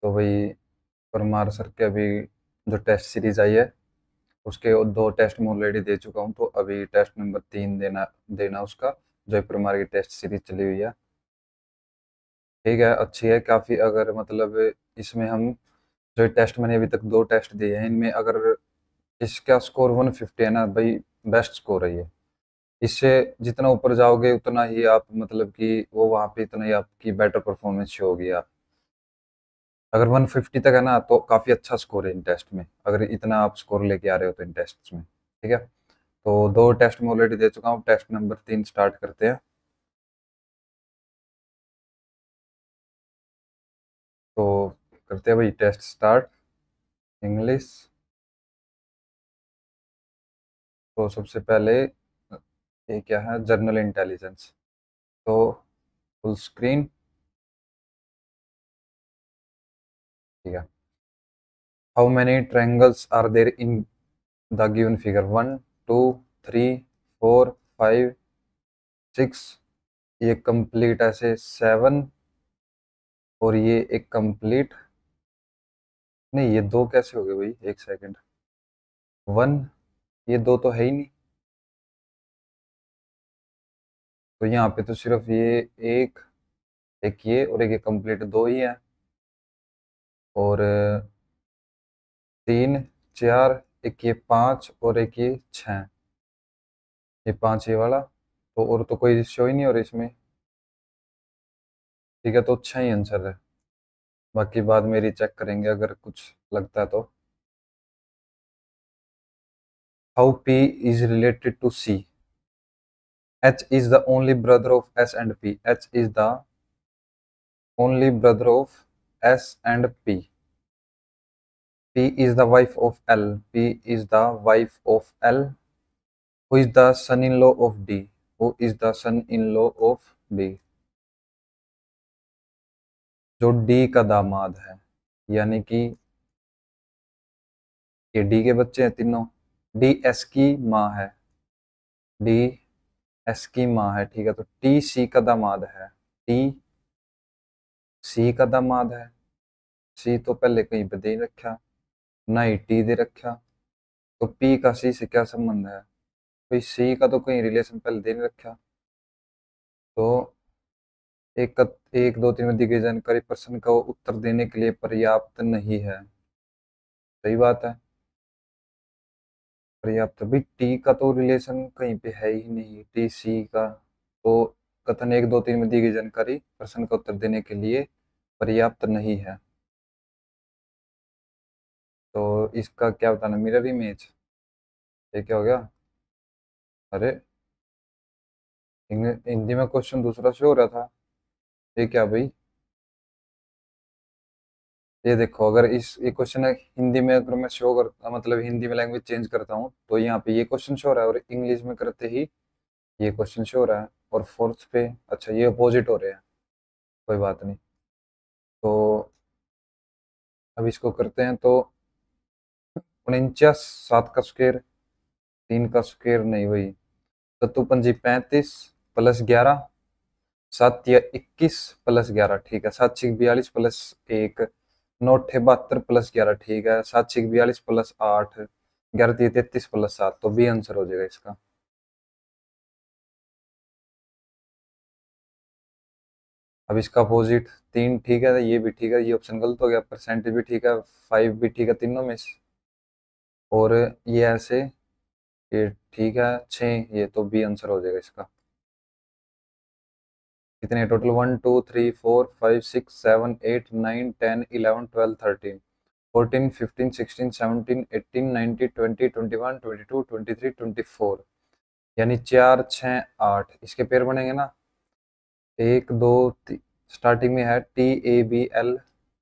तो वही परमार सर के अभी जो टेस्ट सीरीज आई है उसके 2 टेस्ट मैं ऑलरेडी दे चुका हूँ, तो अभी टेस्ट नंबर 3 देना देना उसका, जो परमार की टेस्ट सीरीज चली हुई है। ठीक है, अच्छी है काफ़ी। अगर मतलब इसमें हम जो टेस्ट मैंने अभी तक 2 टेस्ट दिए हैं, इनमें अगर इसका स्कोर 150 है ना भाई, बेस्ट स्कोर है ये। इससे जितना ऊपर जाओगे उतना ही आप मतलब कि वो वहाँ पे इतना ही आपकी बेटर परफॉर्मेंस शो होगी। आप अगर 150 तक है ना तो काफ़ी अच्छा स्कोर है इन टेस्ट में, अगर इतना आप स्कोर लेके आ रहे हो तो इन टेस्ट में। ठीक है, तो 2 टेस्ट में ऑलरेडी दे चुका हूँ, टेस्ट नंबर 3 स्टार्ट करते हैं। तो करते हैं भाई टेस्ट स्टार्ट। इंग्लिश। तो सबसे पहले ये क्या है, जर्नल इंटेलिजेंस। तो फुल स्क्रीन। ठीक है। How many triangles are there in the given figure? 1, 2, 3, 4, 5, 6। ये कंप्लीट ऐसे 7, और ये एक कंप्लीट। नहीं, ये 2 कैसे हो गए भाई, एक सेकंड। 1, ये 2 तो है ही नहीं। तो यहाँ पे तो सिर्फ ये एक, एक ये और एक ये कंप्लीट 2 ही है। और 3, 4, एक ये 5 और एक ये 6। ये 5 ये वाला। तो और तो कोई शो ही नहीं हो रहा इसमें। ठीक है, तो अच्छा ही आंसर है। बाकी बाद में रीचेक करेंगे अगर कुछ लगता है तो। How P is related to C? H is the only brother of S and P. H is the only brother of S and P. P is the wife of L. P is the wife of L. Who is the son-in-law of D? Who is the son-in-law of D? जो D का दामाद है, यानी कि ये D के बच्चे हैं तीनों। D S की माँ है। D S की माँ है, ठीक है। तो T C का दामाद है। T C का दामाद है। C तो पहले कहीं पे दे रखा, ना ही T दे रखा। तो P का C से क्या संबंध है? कोई C का तो कहीं रिलेशन पहले दे नहीं रखा। तो एक दो तीन में दी गई जानकारी प्रश्न का उत्तर देने के लिए पर्याप्त नहीं है। सही बात है, पर्याप्त भी। टी का तो रिलेशन कहीं पे है ही नहीं, टी सी का। तो कथन एक दो तीन में दी गई जानकारी प्रश्न का उत्तर देने के लिए पर्याप्त नहीं है। तो इसका क्या बताना, मिरर इमेज। ये क्या हो गया? अरे, हिंदी में क्वेश्चन दूसरा शो हो रहा था। ये क्या भाई? ये देखो, अगर इस ये क्वेश्चन है हिंदी में, अगर मैं शो करता मतलब हिंदी में लैंग्वेज चेंज करता हूँ तो यहाँ पे ये क्वेश्चन शो हो रहा है, और इंग्लिश में करते ही ये क्वेश्चन शो हो रहा है। और फोर्थ पे अच्छा ये अपोजिट हो रहे हैं। कोई बात नहीं। तो अब इसको करते हैं। तो 49, 7 का स्क्वायर, 3 का स्क्वायर नहीं वही। सत्तू पंजी 35 प्लस 11, 7 या 21 प्लस 11, ठीक है। 7 6 42 प्लस 1, 9 72 प्लस 11, ठीक है। 7 6 42 प्लस 8, 11 3 33 प्लस 7, तो बी आंसर हो जाएगा इसका। अब इसका अपोजिट 3, ठीक है। ये भी ठीक है, ये ऑप्शन गलत हो गया। परसेंटेज भी ठीक है, 5 भी ठीक है तीनों में से। और ये ऐसे, ये ठीक है 6, ये तो बी आंसर हो जाएगा इसका। कितने टोटल? 1 2 3 4 5 6 7 8 9 10 11 12 13 14 15 16 17 18 19 20 21 22 23 24, यानी 4 6 8 इसके पेयर बनेंगे ना। एक दो स्टार्टिंग में है टी ए बी एल।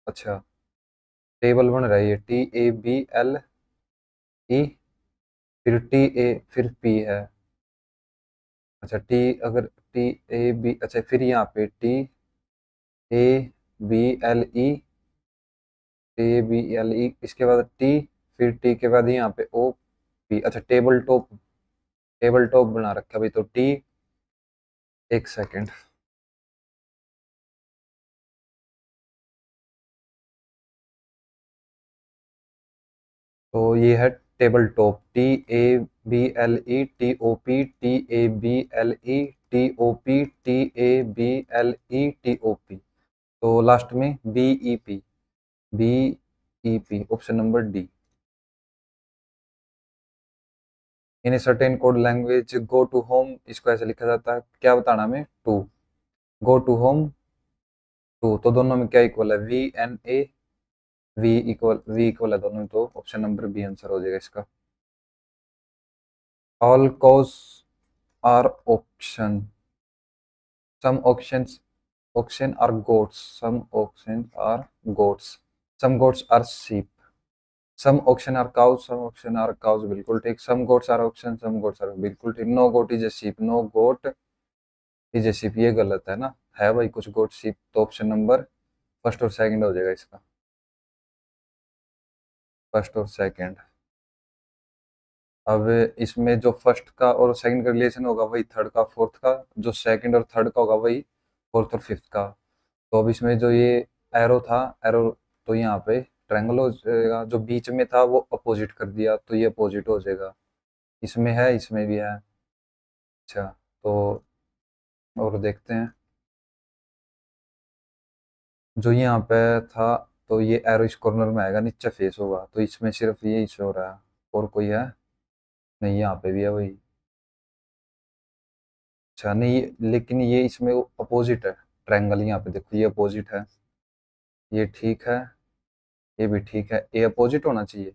अच्छा, टेबल बन रहा है ये T A B L E, फिर टी ए, फिर पी है। अच्छा टी, अगर टी ए बी, अच्छा फिर यहाँ पे T A B L E, T A B L E, इसके बाद टी, फिर टी के बाद यहाँ पे ओ पी। अच्छा टेबल टॉप, टेबल टॉप बना रखा भाई। तो टी, एक सेकेंड। तो ये है टेबल टॉप, TABLETOP, तो लास्ट में BEP, option number D. In a certain code language go to home, इसको ऐसे लिखा जाता है, क्या बताना हमें, to, go to home to, तो दोनों में क्या इक्वल है, VNA, V इक्वल है दोनों में, तो ऑप्शन नंबर बी आंसर हो जाएगा इसका। All cows are option, some options oxen are goats, some oxen are goats, some goats are sheep, some oxen are cows, some oxen are cows, बिल्कुल ठीक, some goats are oxen, some goats are, बिल्कुल ठीक, no goat is a sheep, no goat is a sheep, ये गलत है ना, है भाई कुछ गोट sheep, तो ऑप्शन नंबर फर्स्ट और सेकंड हो जाएगा इसका, फर्स्ट और सेकंड। अब इसमें जो फर्स्ट का और सेकंड का रिलेशन होगा वही थर्ड का फोर्थ का, जो सेकंड और थर्ड का होगा वही फोर्थ और फिफ्थ का। तो अब इसमें जो ये एरो था, एरो, तो यहाँ पे ट्रायंगल हो जाएगा, जो बीच में था वो अपोजिट कर दिया, तो ये अपोजिट हो जाएगा, इसमें है इसमें भी है। अच्छा, तो और देखते हैं, जो यहाँ पे था, तो ये एरो इस कॉर्नर में आएगा, नीचे फेस होगा, तो इसमें सिर्फ ये इशू हो रहा है, और कोई है नहीं, यहाँ पे भी है वही। अच्छा नहीं, लेकिन ये इसमें अपोजिट है, ट्रायंगल यहाँ पे देखो ये अपोजिट है, ये ठीक है, ये भी ठीक है, ये अपोजिट होना चाहिए।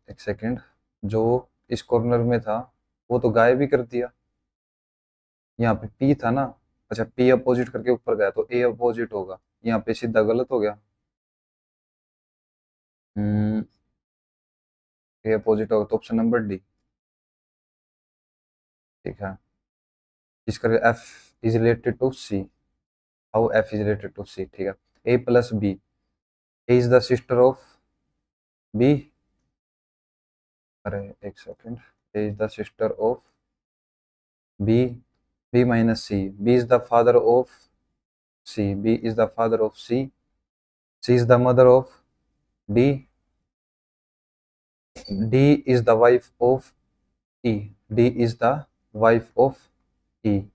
एक सेकंड, जो इस कॉर्नर में था वो तो गायब ही कर दिया, यहाँ पे पी था ना, अच्छा पी अपोजिट करके ऊपर गया, तो ए अपोजिट होगा, यहाँ पे सीधा गलत हो गया। ए अपोजिट होगा, तो ऑप्शन नंबर डी, ठीक है। इसका F is related to C, how F is related to C, ठीक है। A plus B, A is the sister of B, अरे एक second, A is the sister of B, B minus C, B is the father of C, B is the father of C is the mother of D, D is the wife of E, D is the wife of E,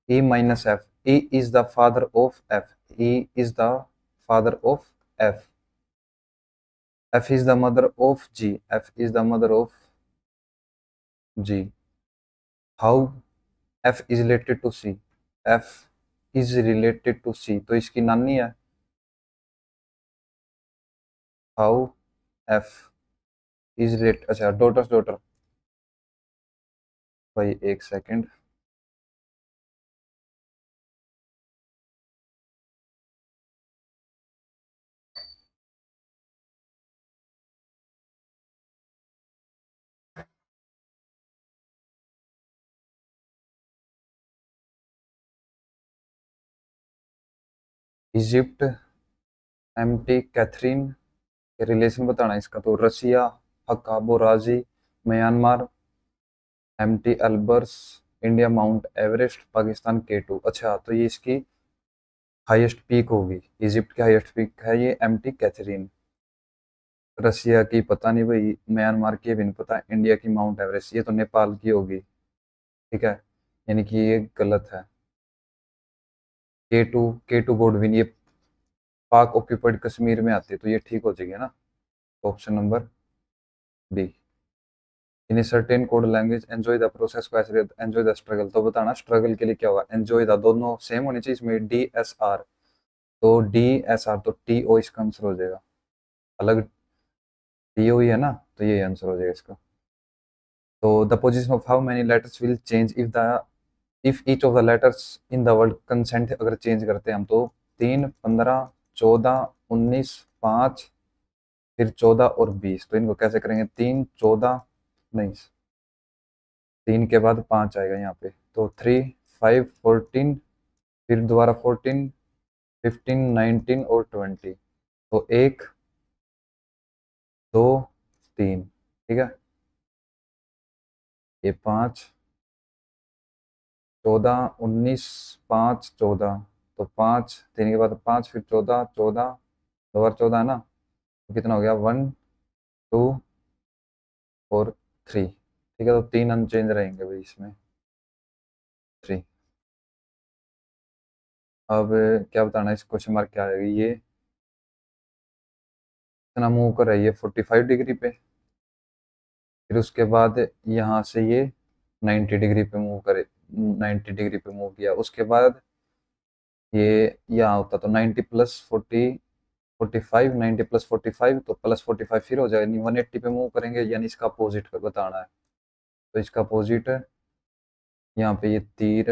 E minus F, E is the father of F, E is the father of F, F is the mother of G, F is the mother of G, how F is related to C, F is related to C, तो इसकी नानी है, how F is related, अच्छा daughters daughter, भाई एक second, Egypt, MT Catherine, relation बताना इसका, तो Russia, Hkakabo Razi, Myanmar, MT Elbrus, India Mount Everest, Pakistan K2, अच्छा तो ये इसकी हाईएस्ट पीक होगी, इजिप्ट की हाईएस्ट पीक है ये एमटी कैथरीन, रसिया की पता नहीं भाई, म्यांमार की भी नहीं पता, इंडिया की माउंट एवरेस्ट, ये तो नेपाल की होगी, ठीक है, यानी कि ये गलत है। K2 गोडविन, ये पाक ऑक्यूपाइड कश्मीर में आती है, तो ये ठीक हो जाएगी ना, option number B. In certain code language enjoy the process को ऐसे, एंजॉय द स्ट्रगल, तो बताना स्ट्रगल के लिए क्या होगा, एंजॉय द, दोनों सेम होनी चाहिए इसमें, DSR, तो DSR, तो TO इसका आंसर हो जाएगा, अलग TO ही है ना, तो ये आंसर हो जाएगा इसका। तो the position of how many letters will change if each of the letters in the word consent, अगर चेंज करते हैं हम, तो 3, 15, 14, 19, 5, फिर 14 और 20, तो इनको कैसे करेंगे, 3, 14, नहीं 3 के बाद 5 आएगा यहाँ पे, तो 3, 5, 14, फिर दोबारा 14, 15, 19 और 20, तो 1, 2, 3, ठीक है, ये 5, 14, 19, 5, 14, तो 5, 3 के बाद 5, फिर 14, 14, दोबारा 14 है ना, तो कितना हो गया, 1 2 4 3, ठीक है। तो 3 अनचेंज रहेंगे भाई इसमें, 3। अब क्या बताना है, इस क्वेश्चन मार्क क्या आएगा, ये इतना मूव कर रही है 45 डिग्री पे, फिर उसके बाद यहाँ से ये 90 डिग्री पे मूव करे, 90 डिग्री पे मूव किया, उसके बाद ये यहाँ होता तो 90 प्लस 45, 90 प्लस 45 तो प्लस 45 फिर हो जाएगा, 180 पे मूव करेंगे, यानी इसका अपोजिट बताना है। तो इसका अपोजिट है, यहाँ पे ये तीर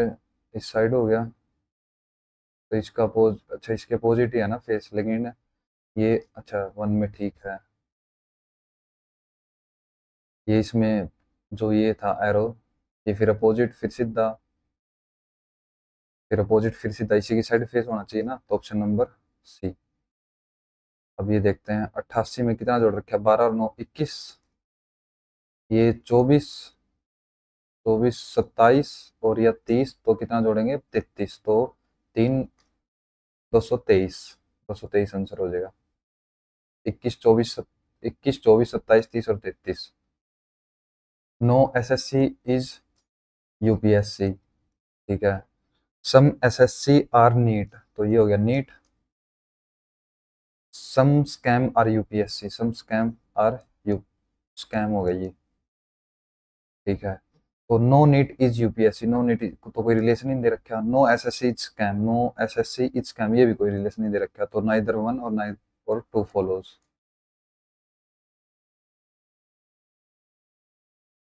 इस साइड हो गया, तो इसका अपोज, अच्छा इसके अपोजिट ही है ना फेस, लेकिन ये अच्छा 1 में ठीक है। ये इसमें जो ये था एरो, ये फिर अपोजिट फिर सीधा, फिर अपोजिट फिर सीधा, इसी की साइड फेस होना चाहिए ना, तो ऑप्शन नंबर सी। अब ये देखते हैं 88 में कितना जोड़ रखा है, 12 और 9 21, ये 24, 24 27 और या 30, तो कितना जोड़ेंगे 33, तो 3 223, 223 आंसर हो जाएगा। 21 24 27 नो एसएससी इज यूपीएससी, ठीक है। सम एसएससी आर नीट, तो ये हो गया NEET. Some scam are UPSC, some scam are U, scam हो गया ये, ठीक है। तो no NEET is UPSC, no NEET तो कोई रिलेशन नहीं दे रखा, no SSC is scam, no SSC is scam ये भी कोई रिलेशन नहीं दे रखा, तो नाइदर वन और नाइदर और टू फॉलोज।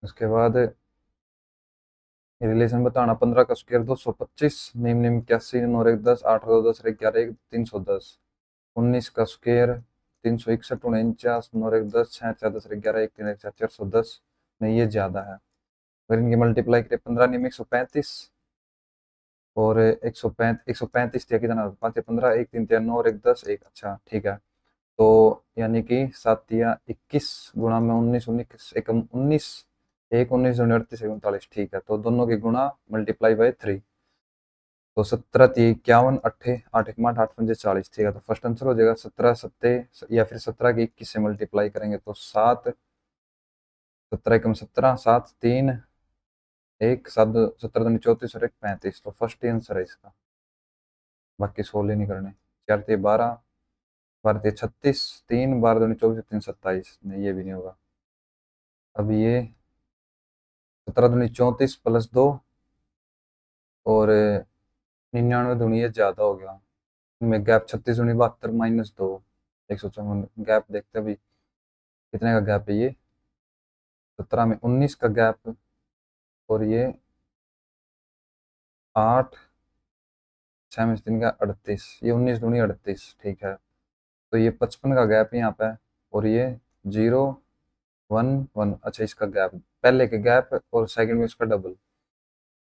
उसके बाद रिलेशन बताना, 15 का स्क्वायर 225, निम निम 81, नौ एक 10, 8 2 10 11 1 310, 19 का स्क्वायर 361, 49, नौ एक 10, 6 4 10 11 1 3 1 4 410, नहीं ये ज्यादा है। अगर इनकी मल्टीप्लाई करें, 15 निम 135 और 135 थी, कितना 5 15 1 3 3 9 और 1 10 1, अच्छा ठीक है। तो यानी कि 7 या 21 गुणा में 19 19 एक 19 एक 19 38 39, ठीक है। तो दोनों के गुणा मल्टीप्लाई बाय 3, तो 17 3 51 अट्ठे 8 1 8 8 5 40, ठीक है। तो फर्स्ट आंसर हो जाएगा 17 सत्ते, या फिर 17 के 21 से मल्टीप्लाई करेंगे तो 7 17 एकम 17 7 3 1 7 17 दूनी 34 और 1 35, तो फर्स्ट ही आंसर है इसका, बाकी सोल्व ही नहीं करने। 4 3 12, 12 3 36, 3 12 दूनी 24 3 27, नहीं ये भी नहीं होगा। अब ये 17 दूनी 34 प्लस 2 और 99 दूनी ये ज्यादा हो गया, इनमें गैप 36 दूनी 72 माइनस 2 154, गैप देखते भी कितने का गैप है ये, 17 में 19 का गैप, और ये 8 6 में 3 का 38, ये 19 दूनी 38, ठीक है। तो ये 55 का गैप यहाँ पे है, और ये 0 1 1, अच्छा इसका गैप पहले के गैप और सेकंड में उसका डबल,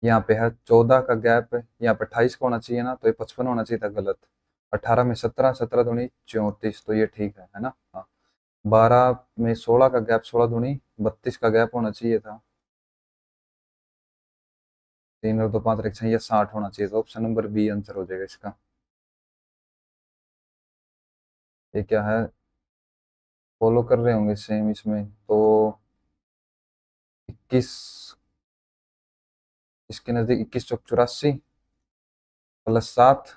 यहाँ पे है 14 का गैप, यहाँ पे 28 का होना चाहिए ना, तो ये 55 होना चाहिए था, गलत। 18 में 17, 17 दूनी 34, तो ये ठीक है ना, हाँ। 12 में 16 का गैप, 16 दूनी 32 का गैप होना चाहिए था, 3 और 2 5 एक 6, ये 60 होना चाहिए, तो ऑप्शन नंबर बी आंसर हो जाएगा इसका। ये क्या है, फॉलो कर रहे होंगे सेम इसमें, तो 21 इसके नज़दीक 21 चौक 84 प्लस 7,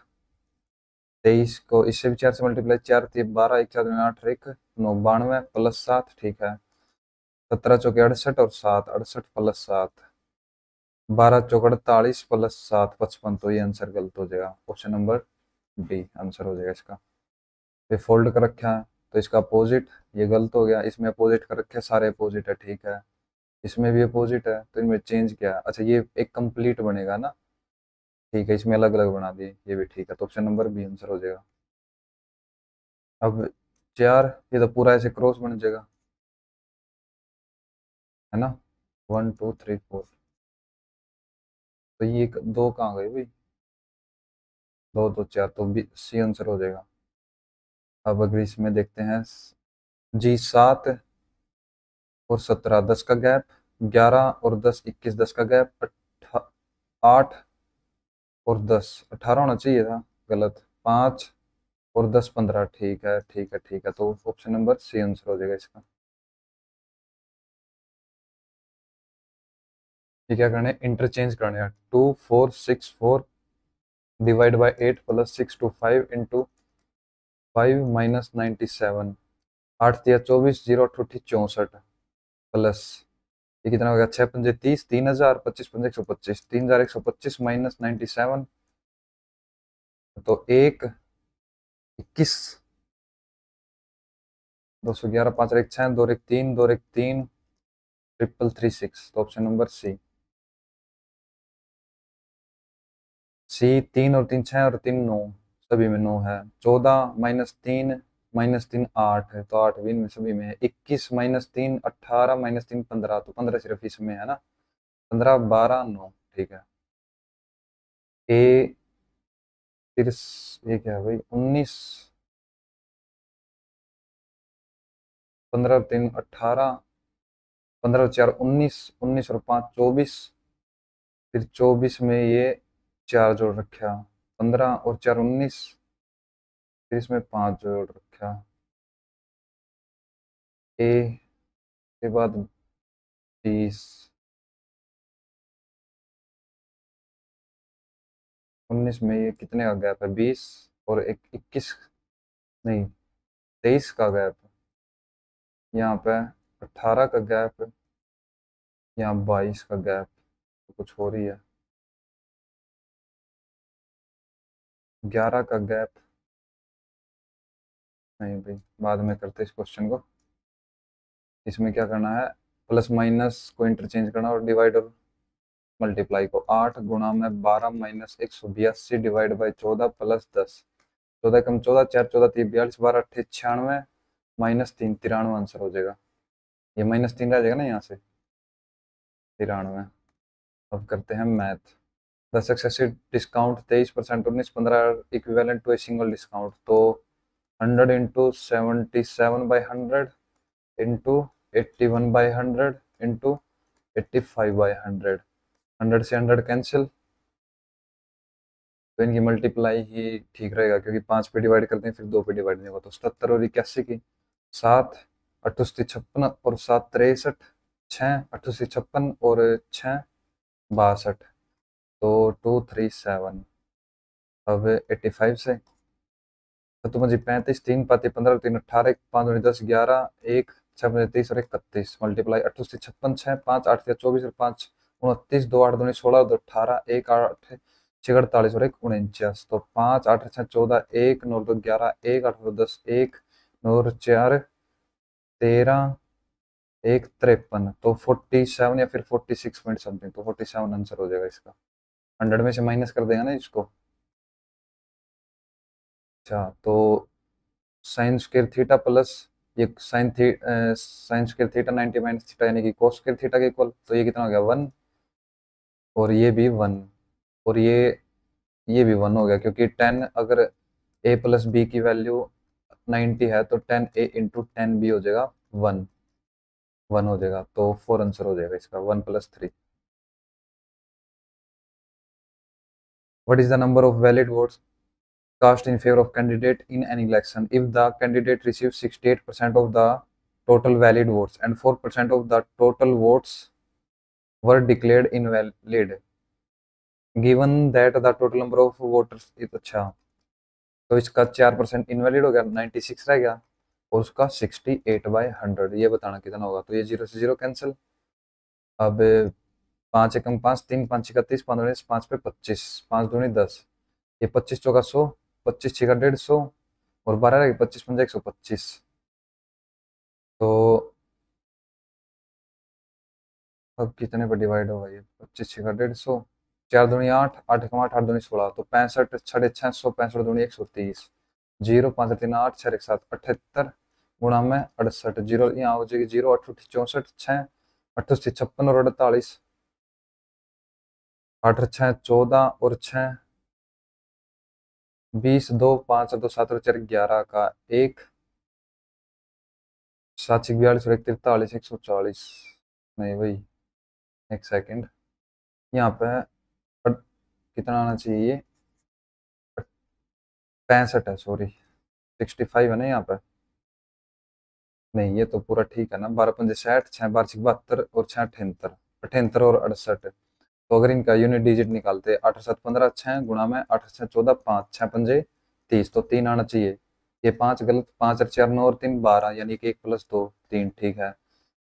23 को इससे भी 4 से मल्टीप्लाई, 4 3 12 1 4 8 1 9 92 प्लस 7, ठीक है। 17 चौके 68 और 7 68 प्लस 7, 12 चौक 48 प्लस 7 55, तो ये आंसर गलत हो जाएगा, ऑप्शन नंबर डी आंसर हो जाएगा इसका। ये फोल्ड कर रखा है, तो इसका अपोजिट, ये गलत हो गया, इसमें अपोजिट कर रखे सारे अपोजिट है, ठीक है। इसमें भी अपोजिट है, तो इनमें चेंज किया, अच्छा ये एक कंप्लीट बनेगा ना, ठीक है, इसमें अलग अलग बना दिए, ये भी ठीक है, तो ऑप्शन नंबर बी आंसर हो जाएगा। अब 4, ये तो पूरा ऐसे क्रॉस बन जाएगा, है ना, 1 2 3 4, तो ये दो कहाँ गए भाई, 2 2 4, तो बी सी आंसर हो जाएगा। अब अगर इसमें देखते हैं, जी 7 और 17 10 का गैप, 11 और 10 21 10 का गैप, 8 और 10 18 होना चाहिए था, गलत, 5 और 10 15, ठीक है ठीक है ठीक है, तो ऑप्शन नंबर सी आंसर हो जाएगा इसका। ये क्या करना है, इंटरचेंज करना है। 2464 divide by 8 plus 625 into 5 - 97। 8 × 3 = 24, 0 × 8 = 64 plus ये कितना हो गया, 6 × 5 = 30, 3000, 25 × 5 = 125, 3125 माइनस 97, तो 1 21, 211, 5 × 1 = 6, 2 × 1 = 3, 2 × 1 = 3, 3336, तो ऑप्शन नंबर सी। सी, 3 और 3 6 और 3 9, सभी में 9 है। 14 -3 8 है, तो 8 भी इनमें सभी में है। 21 -3 18, -3 15, तो 15 सिर्फ इसमें है ना। 15 12 9, ठीक है। ए फिर ये क्या है भाई, 19, 15 और 3 18, 15 और 4 19, 19 और 5 24, फिर 24 में ये 4 जोड़ रखा, 15 और 4 19, फिर इसमें 5 जोड़ रखा, ए के बाद 20, 19 में ये कितने का गैप है, 20 और एक 21, नहीं 23 का गैप, यहाँ पे 18 का गैप, यहाँ 22 का गैप, तो कुछ हो रही है। 11 का गैप, नहीं भाई बाद में करते इस क्वेश्चन को। इसमें क्या करना है, प्लस माइनस को इंटरचेंज करना और डिवाइड और मल्टीप्लाई को। 8 × -182 divide by 14 plus 10, 14 come 14, 4 14 3 42, 12 8 96, -3 93 answer हो जाएगा। ये -3 रह जाएगा ना यहाँ से, 93। अब करते हैं math. The successive discount 23%, 19 15 equivalent to a single discount, तो 100 इंटू 77/100 इंटू 81/100 इंटू 85/100, 100 से 100 कैंसिल, तो इनकी मल्टीप्लाई ही ठीक रहेगा, क्योंकि 5 पे डिवाइड करते हैं फिर 2 पे डिवाइड नहीं होगा, तो 77 और 81 की 7 अठुस्ती 56 और 7 63, 6 अठुस्ती 56 और 6 62, तो 237। अब 85 से तो मुझे 35, 3 पाती 15, 3 18, 1 5 दूनी 10, 11, 1 6 पंजे 30 और 1 31, मल्टीप्लाई 88 56 6 5 8 या 24 और 5 29, 2 8 दूनी 16, 2 18, 1 8 6 48 और 1 49, तो 5 8 6 14, 1 9 2 11, 1 8 2 10, 1 9 4 13, 1 53, तो 47 या फिर 46 पॉइंट समथिंग, तो 47 आंसर हो जाएगा इसका। 100 में से माइनस कर देगा ना इसको। अच्छा, तो साइन स्क्वायर थीटा प्लस ये sine square theta 90 minus theta यानी कि कोस स्क्वायर थीटा के इक्वल, तो ये कितना हो गया 1, और ये भी 1, और ये भी 1 हो गया, क्योंकि 10 अगर a प्लस बी की वैल्यू 90 है तो 10a इंटू 10b हो जाएगा 1, 1 हो जाएगा, तो 4 आंसर हो जाएगा इसका, 1 + 3। What is the number of valid votes cast in favor of candidate in an election if the candidate receives 68% of the total valid votes and 4% of the total votes were declared invalid, given that the total number of voters is, अच्छा, तो इसका 4% invalid हो गया, 96 रह गया, और उसका 68/100, ये बताना कितना होगा, तो ये 0 से 0 कैंसिल। अब 5 एकम 5, 3 5 31, 5 19, 5 पे 25, 5 दूनी 10, ये 25 चौका 100, 25 6 का 150, और 12 रहेगी, 25 पंजा 125, तो अब कितने पर डिवाइड होगा ये, 25 6 का 150, 4 दूनी 8, 8 एकम 8, 8 दूनी 16, तो 65 साढ़े 600, 65 दूनी 130, 0 5 3 8 6 1 7 78 गुणा में 68, जीरो यहाँ हो जाएगी 0 8 64 6 88 56 और 48, 8 6 14 और 6 20, 2 5 2 7 और 4 11 का 1, 7 6 42 और 1 43, 140, नहीं भाई, एक सेकंड, यहाँ पे कितना आना चाहिए, 65 है, सॉरी 65 है ना यहाँ पे। नहीं, ये तो पूरा ठीक है ना, 12×5 = 60, 6×12 = 72 और 6×78 78 और 68। तो अगर इनका यूनिट डिजिट निकालते 8×7 = 15, 6 गुणा में 8×6 = 14, 5 6×5 = 30, तो 3 आना चाहिए। ये 5 गलत, 5 और 4 9 और 3 12, यानी कि 1 + 2 3, ठीक है।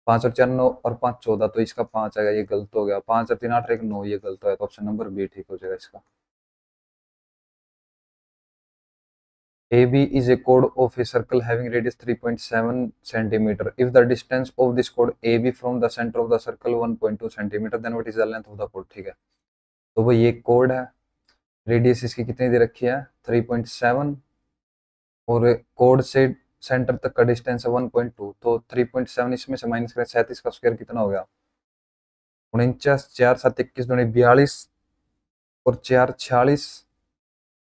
5 और 4 9 और 5 14, तो इसका 5 आएगा, ये गलत हो गया। 5 और 3 8 1 9, ये गलत हो गया, तो ऑप्शन नंबर बी ठीक हो जाएगा इसका। AB is a chord of a circle having radius 3.7 centimeter. If the distance of this chord AB from the center of the circle 1.2 centimeter, then what is the length of the chord? ठीक है, तो वो ये code है, radius इसकी कितनी दे रखी है 3.7, और कोड से सेंटर तक का डिस्टेंस है 1.2, तो 3.7 इसमें से माइनस करें, 37 का स्क्वायर कितना हो गया 49, 4 7 21 दूनी 42 और 4 46,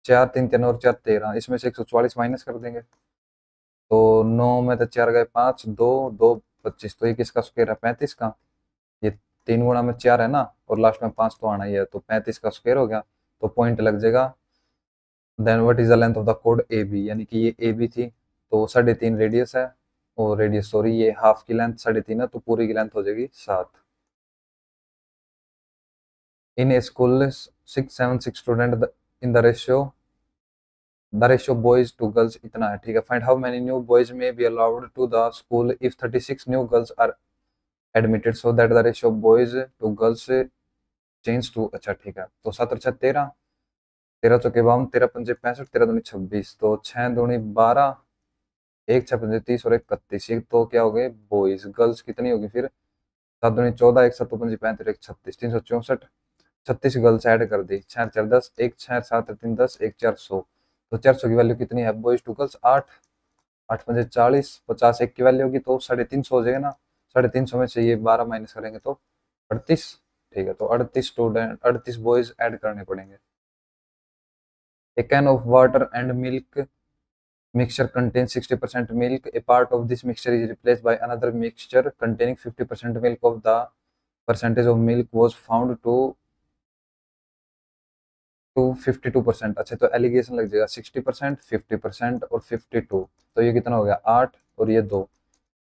4 3 3 और 4 13, इसमें से 144 माइनस कर देंगे, तो 9 में तो 4 गए 5, 2 2 25, तो ये किसका स्क्वायर है 35 का। ये 3 गुणा में 4 है ना, और लास्ट में 5 तो आना ही है, तो 35 का स्क्वायर हो गया, तो पॉइंट लग जाएगा। Then what is the length of the code A B, यानी कि ये ए बी थी, तो 3.5 रेडियस है, और रेडियस सॉरी ये हाफ की लेंथ 3.5 है, तो पूरी की लेंथ हो जाएगी 7। In a school 6 7 6 student in the ratio boys to girls इतना है, ठीक है। Find how many new boys may be allowed to the school if 36 new girls are admitted so that the ratio boys to girls change to, अच्छा ठीक है। तो 7 और 6 13, 13 चौके 52, 13 पंजे 65, 13 दूनी 26, तो 6 दूनी 12, 1 6 पंजे 30 और 1 31, ये तो क्या हो गए बॉयज। गर्ल्स कितनी होगी फिर 7 दूनी 14, 1 7 पंजे 35, 1 36, 364, 36 गर्ल्स ऐड कर दी, 6 4 10, 1 6 7 3 10, 1 4 100, तो 400 की वैल्यू कितनी है बॉयज टू गर्ल्स 8, 8 पंजे 40, 50 1 की वैल्यू होगी, तो 350 हो जाएगा ना। 350 में से ये 12 माइनस करेंगे तो 38, ठीक है। तो 38 स्टूडेंट 38 बॉयज ऐड करने पड़ेंगे। A can of water and milk mixture contains 60% milk. A part of this mixture is replaced by another mixture containing 50% milk. Of the percentage of milk was found to 52%। अच्छा, तो allegation लग जाएगा 60%, 50% और 52, तो ये कितना हो गया 8 और ये 2,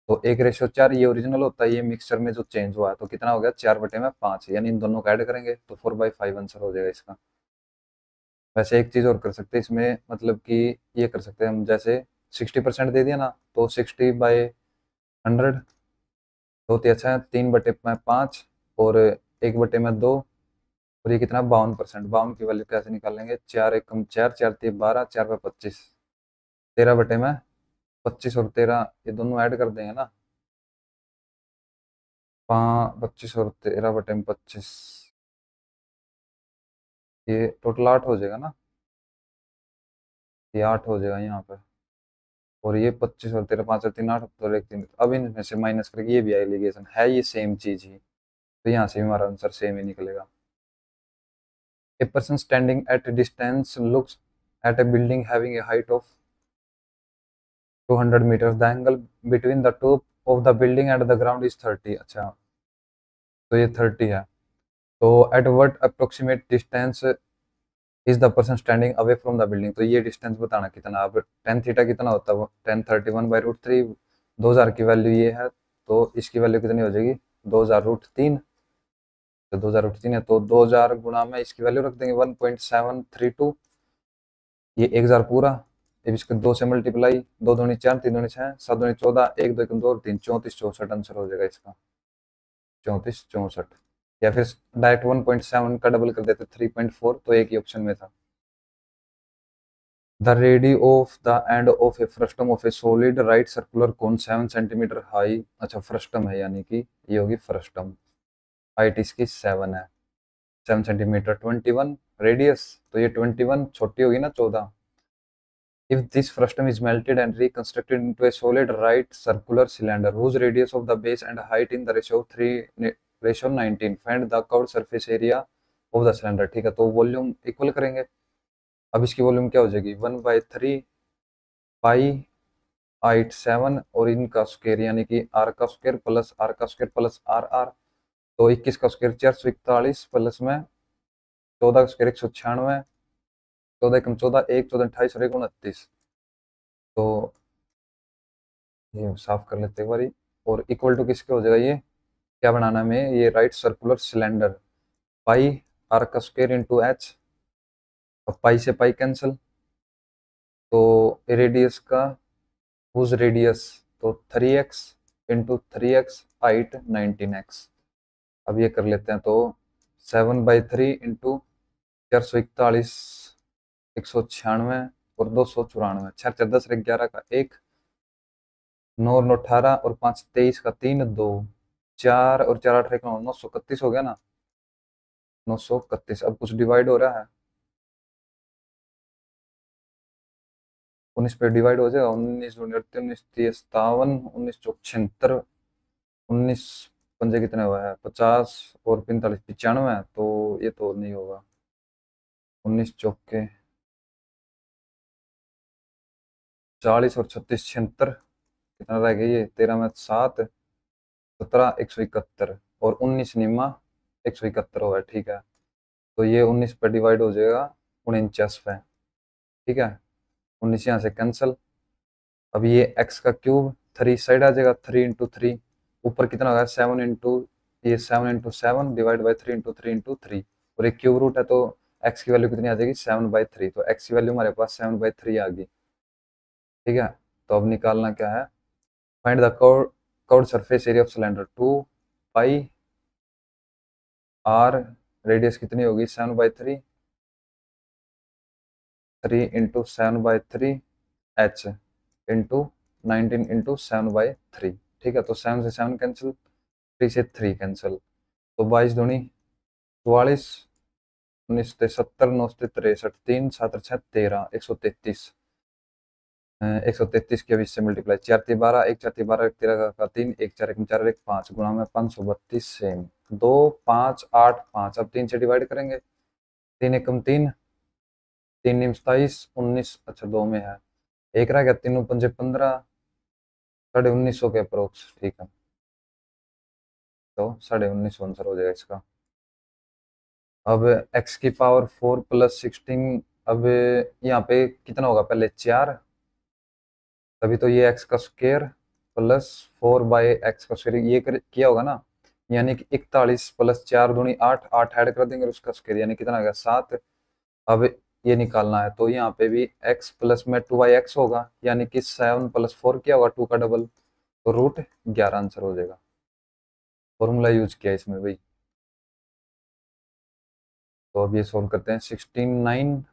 तो 1:4, ये ओरिजिनल होता है, ये मिक्सचर में जो चेंज हुआ है, तो कितना हो गया 4/5, यानी इन दोनों का ऐड करेंगे तो 4/5 आंसर हो जाएगा इसका। वैसे एक चीज और कर सकते हैं इसमें, मतलब कि ये कर सकते हैं हम, जैसे 60% दे दिया ना, तो 60/100, दो अच्छा है, 3/5 और 1/2, और ये कितना 52%। 52 की वैल्यू कैसे निकालेंगे, 4 1 कम 4, 4 3 12, 4/25, 13/25 और 13 ये दोनों ऐड कर देंगे ना, 25 और 13/25, ये टोटल 8 हो जाएगा ना, ये 8 हो जाएगा यहाँ पे, और ये 25 और 13, 5 और 3 8, तो 1 3, अब इनमें से माइनस करके ये भी एलिगेशन है, ये सेम चीज ही, तो यहाँ से भी हमारा आंसर सेम ही निकलेगा। A person standing at distance looks at A building having a height of 200 meters, the angle between the top of the building and the ground is 30, अच्छा तो ये 30 है, तो at what approximate distance is the person standing away from the building, तो ये distance बताना कितना। अब टेन थीटा कितना होता है, वो 1031/√3, 2000 की वैल्यू ये है, तो इसकी वैल्यू कितनी हो जाएगी 2000√3, तो 2000√3 है, तो 2000 गुणा में इसकी वैल्यू रख देंगे 1.732, ये 1000 पूरा, अब इसके 2 से मल्टीप्लाई, 2 दूनी 4, 3 दूनी 6, 7 दूनी 14, 1 2 2 और 3 34 64 आंसर हो जाएगा इसका, 34 64, या फिर डायरेक्ट 1.7 का डबल कर देते 3.4, तो एक ही ऑप्शन में था। The ready of the end of A frustum of A solid right circular cone 7 centimetre high, अच्छा फ्रस्टम है, यानी कि ये होगी फ्रस्टम, हाइट इसकी 7 है, 7 सेंटीमीटर, 21 रेडियस, तो ये 21 छोटी होगी ना 14। If this frustum is melted and reconstructed into a solid right circular cylinder whose radius of the base and height in the ratio of 3:19, find the curved surface area of the cylinder, ठीक है। तो volume equal करेंगे, अब इसकी volume क्या हो जाएगी 1/3 पाई height 7 और इनका स्क्वायर, यानी कि आर का स्क्वायर प्लस आर का स्क्वायर प्लस आर आर, तो 21 का स्क्वायर 441 प्लस में 14 का स्क्वायर 196, 14 कम 14 1 14 28 और 1 29, तो ये साफ कर लेते हैं एक बारी। और इक्वल टू किसके हो जाएगा ये, क्या बनाना है हमें, ये right circular cylinder, pi R का स्क्वायर इंटू एच। अब पाई से पाई कैंसिल, तो रेडियस का हुज रेडियस, तो 3x into 3x, height 19x। अब ये कर लेते हैं, तो 7/3 इंटू 441, 196 और 294, 6 4 10 11 का 1, 9 9 18 और 5 23 का 3 2, 4 और 4 8 9, 931 हो गया ना, 931। अब कुछ डिवाइड हो रहा है, 19 पे डिवाइड हो जाएगा, 19 दूनी 19 30 57, 19 चौक 76, 19 पंजे कितने हुआ है 50 और 45 95, तो ये तो नहीं होगा। 19 चौक के 40 और 36 76, कितना रह गया ये, 13 में 7, 17 171 और 19 निम्मा 171 होगा, ठीक है। तो ये 19 पे डिवाइड हो जाएगा 49 पे, ठीक है। 19 यहाँ से कैंसिल। अब ये एक्स का क्यूब 3 साइड आ जाएगा, 3 इंटू 3, ऊपर कितना होगा 7 इंटू, ये 7 into 7 divide by 3 into 3 into 3, और एक क्यूब रूट है, तो एक्स की वैल्यू कितनी आ जाएगी 7/3, तो एक्स की वैल्यू हमारे पास 7/3 आ गई, ठीक है। तो अब निकालना क्या है, find the curved surface area of cylinder, 2 pi R, radius कितनी होगी 7/3, 3 इंटू 7/3 एच इंटू 19 इंटू 7/3, ठीक है। तो 7 से 7 कैंसिल, 3 से 3 कैंसिल, तो 22 दूनी 44, 19 से 70, 9 से 63, 3 7 6 13, 133, 133 के 20 से मल्टीप्लाई, 4 3 12, 1 4 3 12, 13 का 3, 1 4 1 4 1 5, गुणा में 532 सेम, 2 5 8 5। अब 3 से डिवाइड करेंगे, 3 एकम 3, 3 निम 27, 19, अच्छा 2 में है, एक रह गया, 3 पंजे 15, 1950 के अप्रोक्स, ठीक है। तो 1950 आंसर हो जाएगा इसका। अब x की पावर 4 प्लस 16, अब यहाँ पे कितना होगा, पहले 4, तभी तो ये x का स्क्वायर प्लस 4/x का स्क्वायर, ये किया होगा ना, यानी कि 41 प्लस 4 दूनी 8, 8 ऐड कर देंगे और उसका स्क्वायर, यानी कितना आ गया 7। अब ये निकालना है, तो यहाँ पे भी x प्लस में 2/x होगा, यानी कि 7 प्लस 4 क्या होगा 2 का डबल, तो √11 आंसर हो जाएगा। फॉर्मूला यूज किया इसमें भाई। तो अब ये सोल्व करते हैं, 69,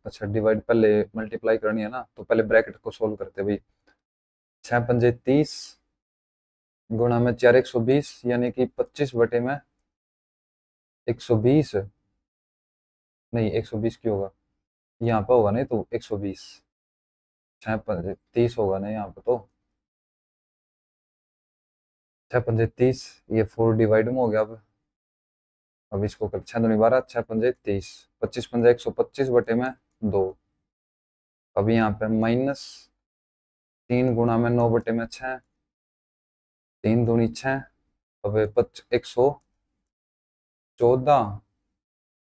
अच्छा डिवाइड पहले मल्टीप्लाई करनी है ना, तो पहले ब्रैकेट को सोल्व करते हैं भाई। 6 पंजे 30, गुणा में 4 120, यानी कि 25/120, नहीं 120 क्यों होगा, यहाँ पे होगा नहीं, तो 120, 6 पंजे 30 होगा ना यहाँ पे, तो 6 पंजे 30, ये 4 डिवाइड में हो गया। अब इसको कर 6 दूनी 12, 6 पंजे 30, 25 पंजे 125/2। अब यहाँ पे माइनस 3 गुणा में 9/6, 3 दूनी 6, अब 114,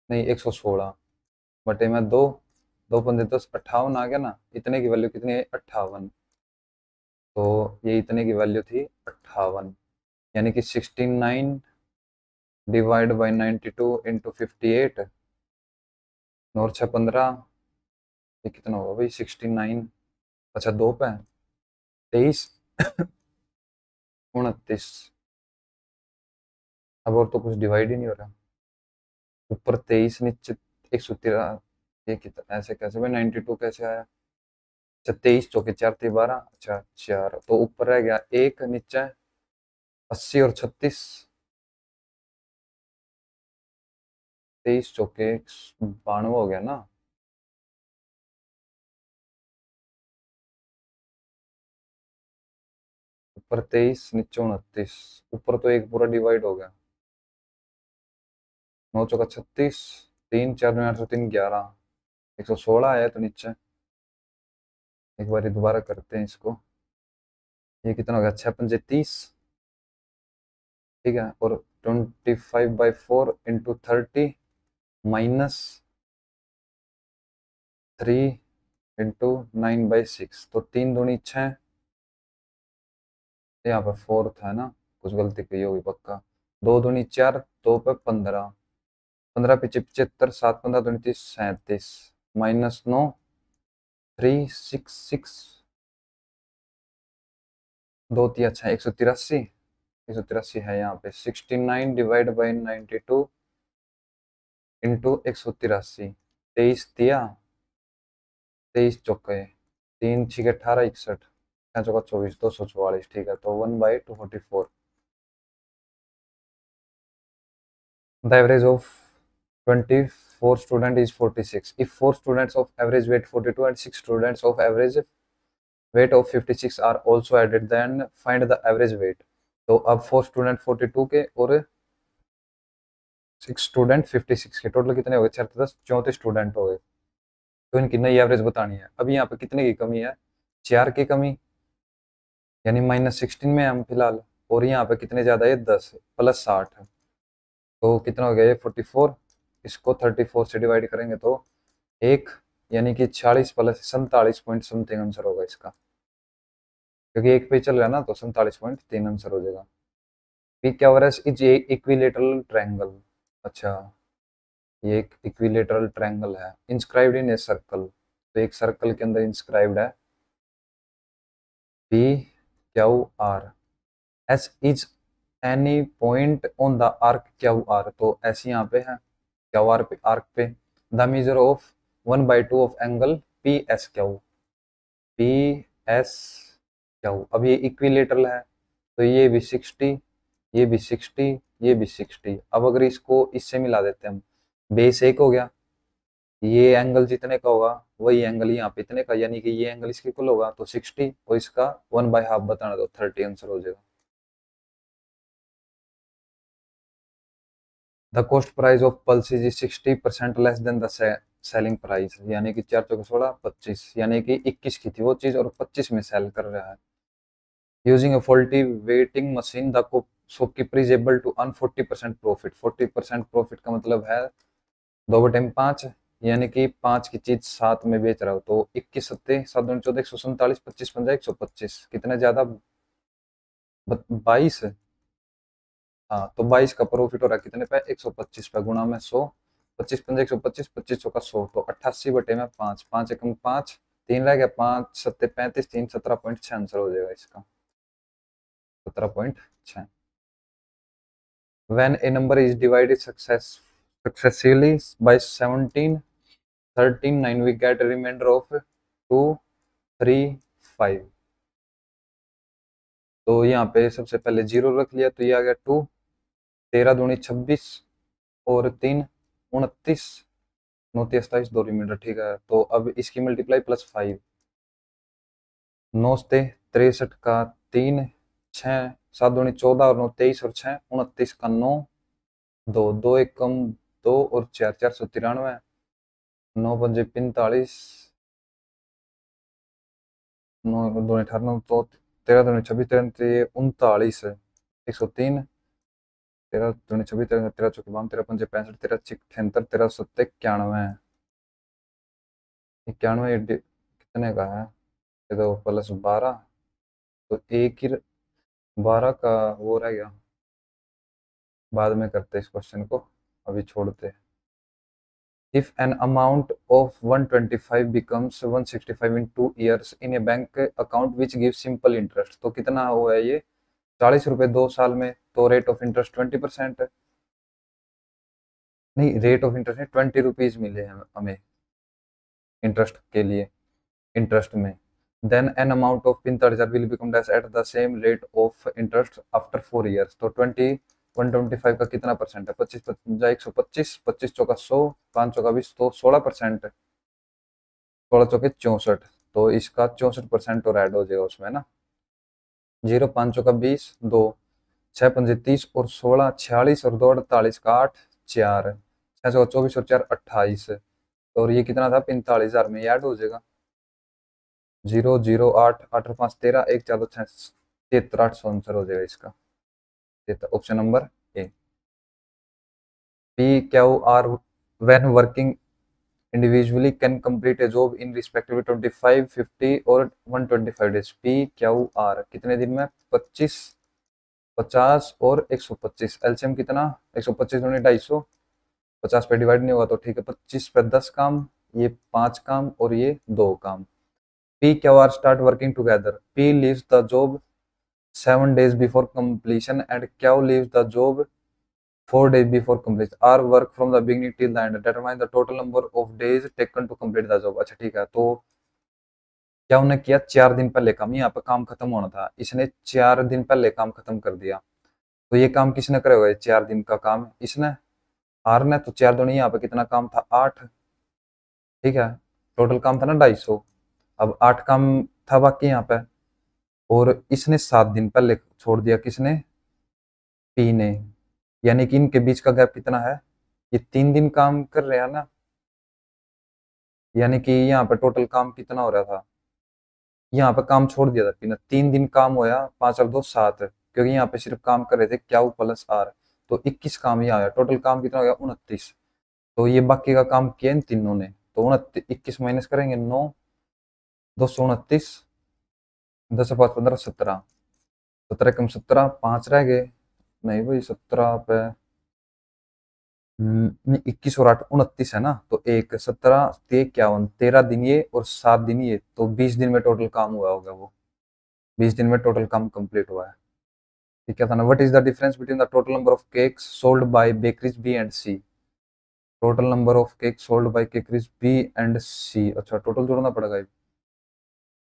नहीं 116/2, 2 पंजे 10, 58 आ गया ना, इतने की वैल्यू कितनी है 58, तो ये इतने की वैल्यू थी 58, यानी कि 69 डिवाइड बाई 92 इंटू 58, और 6 15, ये कितना होगा भाई 69, अच्छा 2 पे 23, 29। अब और तो कुछ डिवाइड ही नहीं हो रहा, ऊपर 23 नीचे 113, ये कितना ऐसे कैसे भाई 92 कैसे आया, अच्छा 23 चौके 4 3 12, अच्छा 4, तो ऊपर रह गया 1, नीचे 80 और 36, 23 चौके 92 हो गया ना, ऊपर 23 नीचे 29, ऊपर तो एक पूरा डिवाइड हो गया, 9 चौका 36, 3 4 9 8 3 11, 116 आया, तो नीचे एक बार दोबारा करते हैं इसको, ये कितना हो गया 6 पंजे 30, ठीक है, और 25/4 इंटू 30 माइनस 3 इंटू 9/6, तो 3 दूनी 6, यहाँ पर 4 था ना, कुछ गलती की होगी पक्का। 2 दूनी 4, 2 पे 15, 15 पीछे 75, 7 15 दूनी 30, 37, -9, 366, 2 3 183, 183 है यहाँ पे। 69 डिवाइड बाई 92 इंटू 183, 23 3 चौके 18, 61, 6 चौका 24, 244, ठीक है। तो 1/244। The average of 24 student is 46. If 4 students of average weight 42 and 6 students of average weight of 56 are also added, then find the average weight. तो अब 4 स्टूडेंट 42 के और 6 स्टूडेंट 56 के, टोटल कितने हो गए? 4 10 34 स्टूडेंट हो गए। तो इनकी नई एवरेज बतानी है। अब यहाँ पे कितने की कमी है? 4 की कमी, यानी -16 में हम फिलहाल। और यहाँ पे कितने ज्यादा है? 10 प्लस 60, तो कितना हो गया ये? 44। इसको 34 से डिवाइड करेंगे तो 1, यानी कि 40 प्लस 47 पॉइंट समथिंग आंसर होगा इसका, क्योंकि एक पे चल रहा है ना, तो 47.3 आंसर हो जाएगा। Pythagoras is a equilateral triangle. अच्छा, ये एक इक्विलेटरल ट्रायंगल है, इंस्क्राइब्ड इन ए सर्कल, तो एक सर्कल के अंदर इंस्क्राइब्ड है। PQR, S is any point on the arc QR, तो ऐसे यहाँ पे है QR पे, आर्क पे। The measure of 1/2 of angle PSQ। अब ये इक्विलेटरल है, तो ये भी 60, ये भी 60, ये भी 60। अब अगर इसको इससे मिला देते हैं हम, बेस 1 हो गया, ये एंगल जितने का होगा वही एंगल यहाँ पे इतने का, यानी कि ये एंगल इसके इक्वल होगा, तो 60, और इसका 1/2 बताना, तो 30 आंसर हो जाएगा। The cost price of pulses is 60% less than the selling price, यानी कि 4 चौके 16, 25, यानी कि 21 की थी वो चीज और 25 में सेल कर रहा है। Using a faulty weighing machine the shopkeeper is able to earn 40% profit. 40% profit का मतलब है 2/5, यानी कि 5 की चीज 7 में बेच रहा हो, तो 21 सत्ते 7 दूनी 14, 147, 25 पंजा 125, कितना ज्यादा? 22। हाँ, तो 22 का प्रॉफिट हो रहा है कितने पे? 125 पे, गुणा में 100, 25 पंजा 125, 25 चौका 100, तो 88/5, 5 एकम 5, 3 रह गया, 5 सत्ते 35, 3 17.6 आंसर हो जाएगा इसका, 17.6। When a number is divided successively by 17, 13, 9, we get a remainder of 2, 3, 5। तो यहाँ पे सबसे पहले 0 रख लिया, तो ये आ गया 2, 13 दूनी 26 और 3 29, 9 3 27, 2 रिमाइंडर, ठीक है। तो अब इसकी मल्टीप्लाई +5, 9 से 63 का 3, 6, 7 दूनी 14 और 9 23 और 6 29 का 9, 2 2 एक कम 2 और 4 493, 9 पंजे 45, 9 2 18, तो 13 दूनी 26, 13 39, 103, 13 दूनी 26, 13 13 चौके 52, 13 पंजे 65, 13 6 78, 13 7 91, 91 कितने का है? ये तो +12, तो एक ही 12 का वो रह गया, बाद में करते इस क्वेश्चन को, अभी छोड़ते। If an amount of 125 becomes 165 in 2 years in a bank account which gives simple interest, तो कितना हुआ है ये? 40 रुपए 2 साल में, तो रेट ऑफ इंटरेस्ट 20% है। नहीं, रेट ऑफ इंटरेस्ट है 20 रुपीज मिले हैं हमें इंटरेस्ट के लिए, इंटरेस्ट में। Then an amount of 45,000 will become dash at the same rate of interest after 4 years, तो 125 का कितना परसेंट है? 25 55 125, 25 चौका 100, 5 चौका 20, तो 16%, 16 चौके 64, तो इसका 64% तो ऐड हो जाएगा उसमें ना। 0 5 चौका 20, 2 6 पंजे 30 और 16 46 और 2 48 का 8 4, 6 चौका 24 और 4 28, और ये कितना था? 45,000 में ऐड हो जाएगा। 0 0 8 8 और 5 13, 1 4 2 6 73, 800 आंसर हो जाएगा इसका, option number A. PQR when working individually can complete A job in respectively 25, 50 और 125 डेज। पी क्यू आर कितने दिन में? 25, 50 और 125। एलसीएम कितना? 125 दूनी 250, 50 पे डिवाइड नहीं होगा तो ठीक है। 25 पे 10 काम, ये 5 काम और ये 2 काम। P Q R start working together. P leaves the job 7 days before completion and Q leaves the job 4 days before completion. R work from the beginning till the end. Determine the total number of days taken to complete the job. अच्छा ठीक है, तो क्या उन्हें किया? 4 दिन पहले काम, यहाँ पे काम खत्म होना था, इसने 4 दिन पहले काम खत्म कर दिया। तो ये काम किसने करे हुए? 4 दिन का काम इसने, आर ने। तो 4 दूनी यहाँ पे कितना काम था? 8। ठीक है, टोटल काम था ना 250। अब 8 काम था बाकी यहाँ पे, और इसने 7 दिन पहले छोड़ दिया। किसने? पी ने। यानी कि इनके बीच का गैप कितना है? ये 3 दिन काम कर रहे हैं ना, यानी कि यहाँ पे टोटल काम कितना हो रहा था? यहाँ पे काम छोड़ दिया था पी ने, 3 दिन काम होया, 5 और 2 7, क्योंकि यहाँ पे सिर्फ काम कर रहे थे क्यू प्लस आर। तो 21 काम ये आया, टोटल काम कितना हो गया? 29। तो ये बाकी का काम किया इन तीनों ने, तो 29, 21 माइनस करेंगे 9, 229, 10 से 5 15, 17, 17 कम 17, 5 रह गए। नहीं भाई 17 पे 21 और 8 29 है ना, तो 1 17 51, 13 दिन ये और 7 दिन ये, तो 20 दिन में टोटल काम हुआ होगा वो। 20 दिन में टोटल काम कंप्लीट हुआ है। ठीक है था ना? What is the difference between the total number of cakes sold by bakeries B and C? Total number of cake sold by bakeries B and C. अच्छा, टोटल जोड़ना पड़ेगा।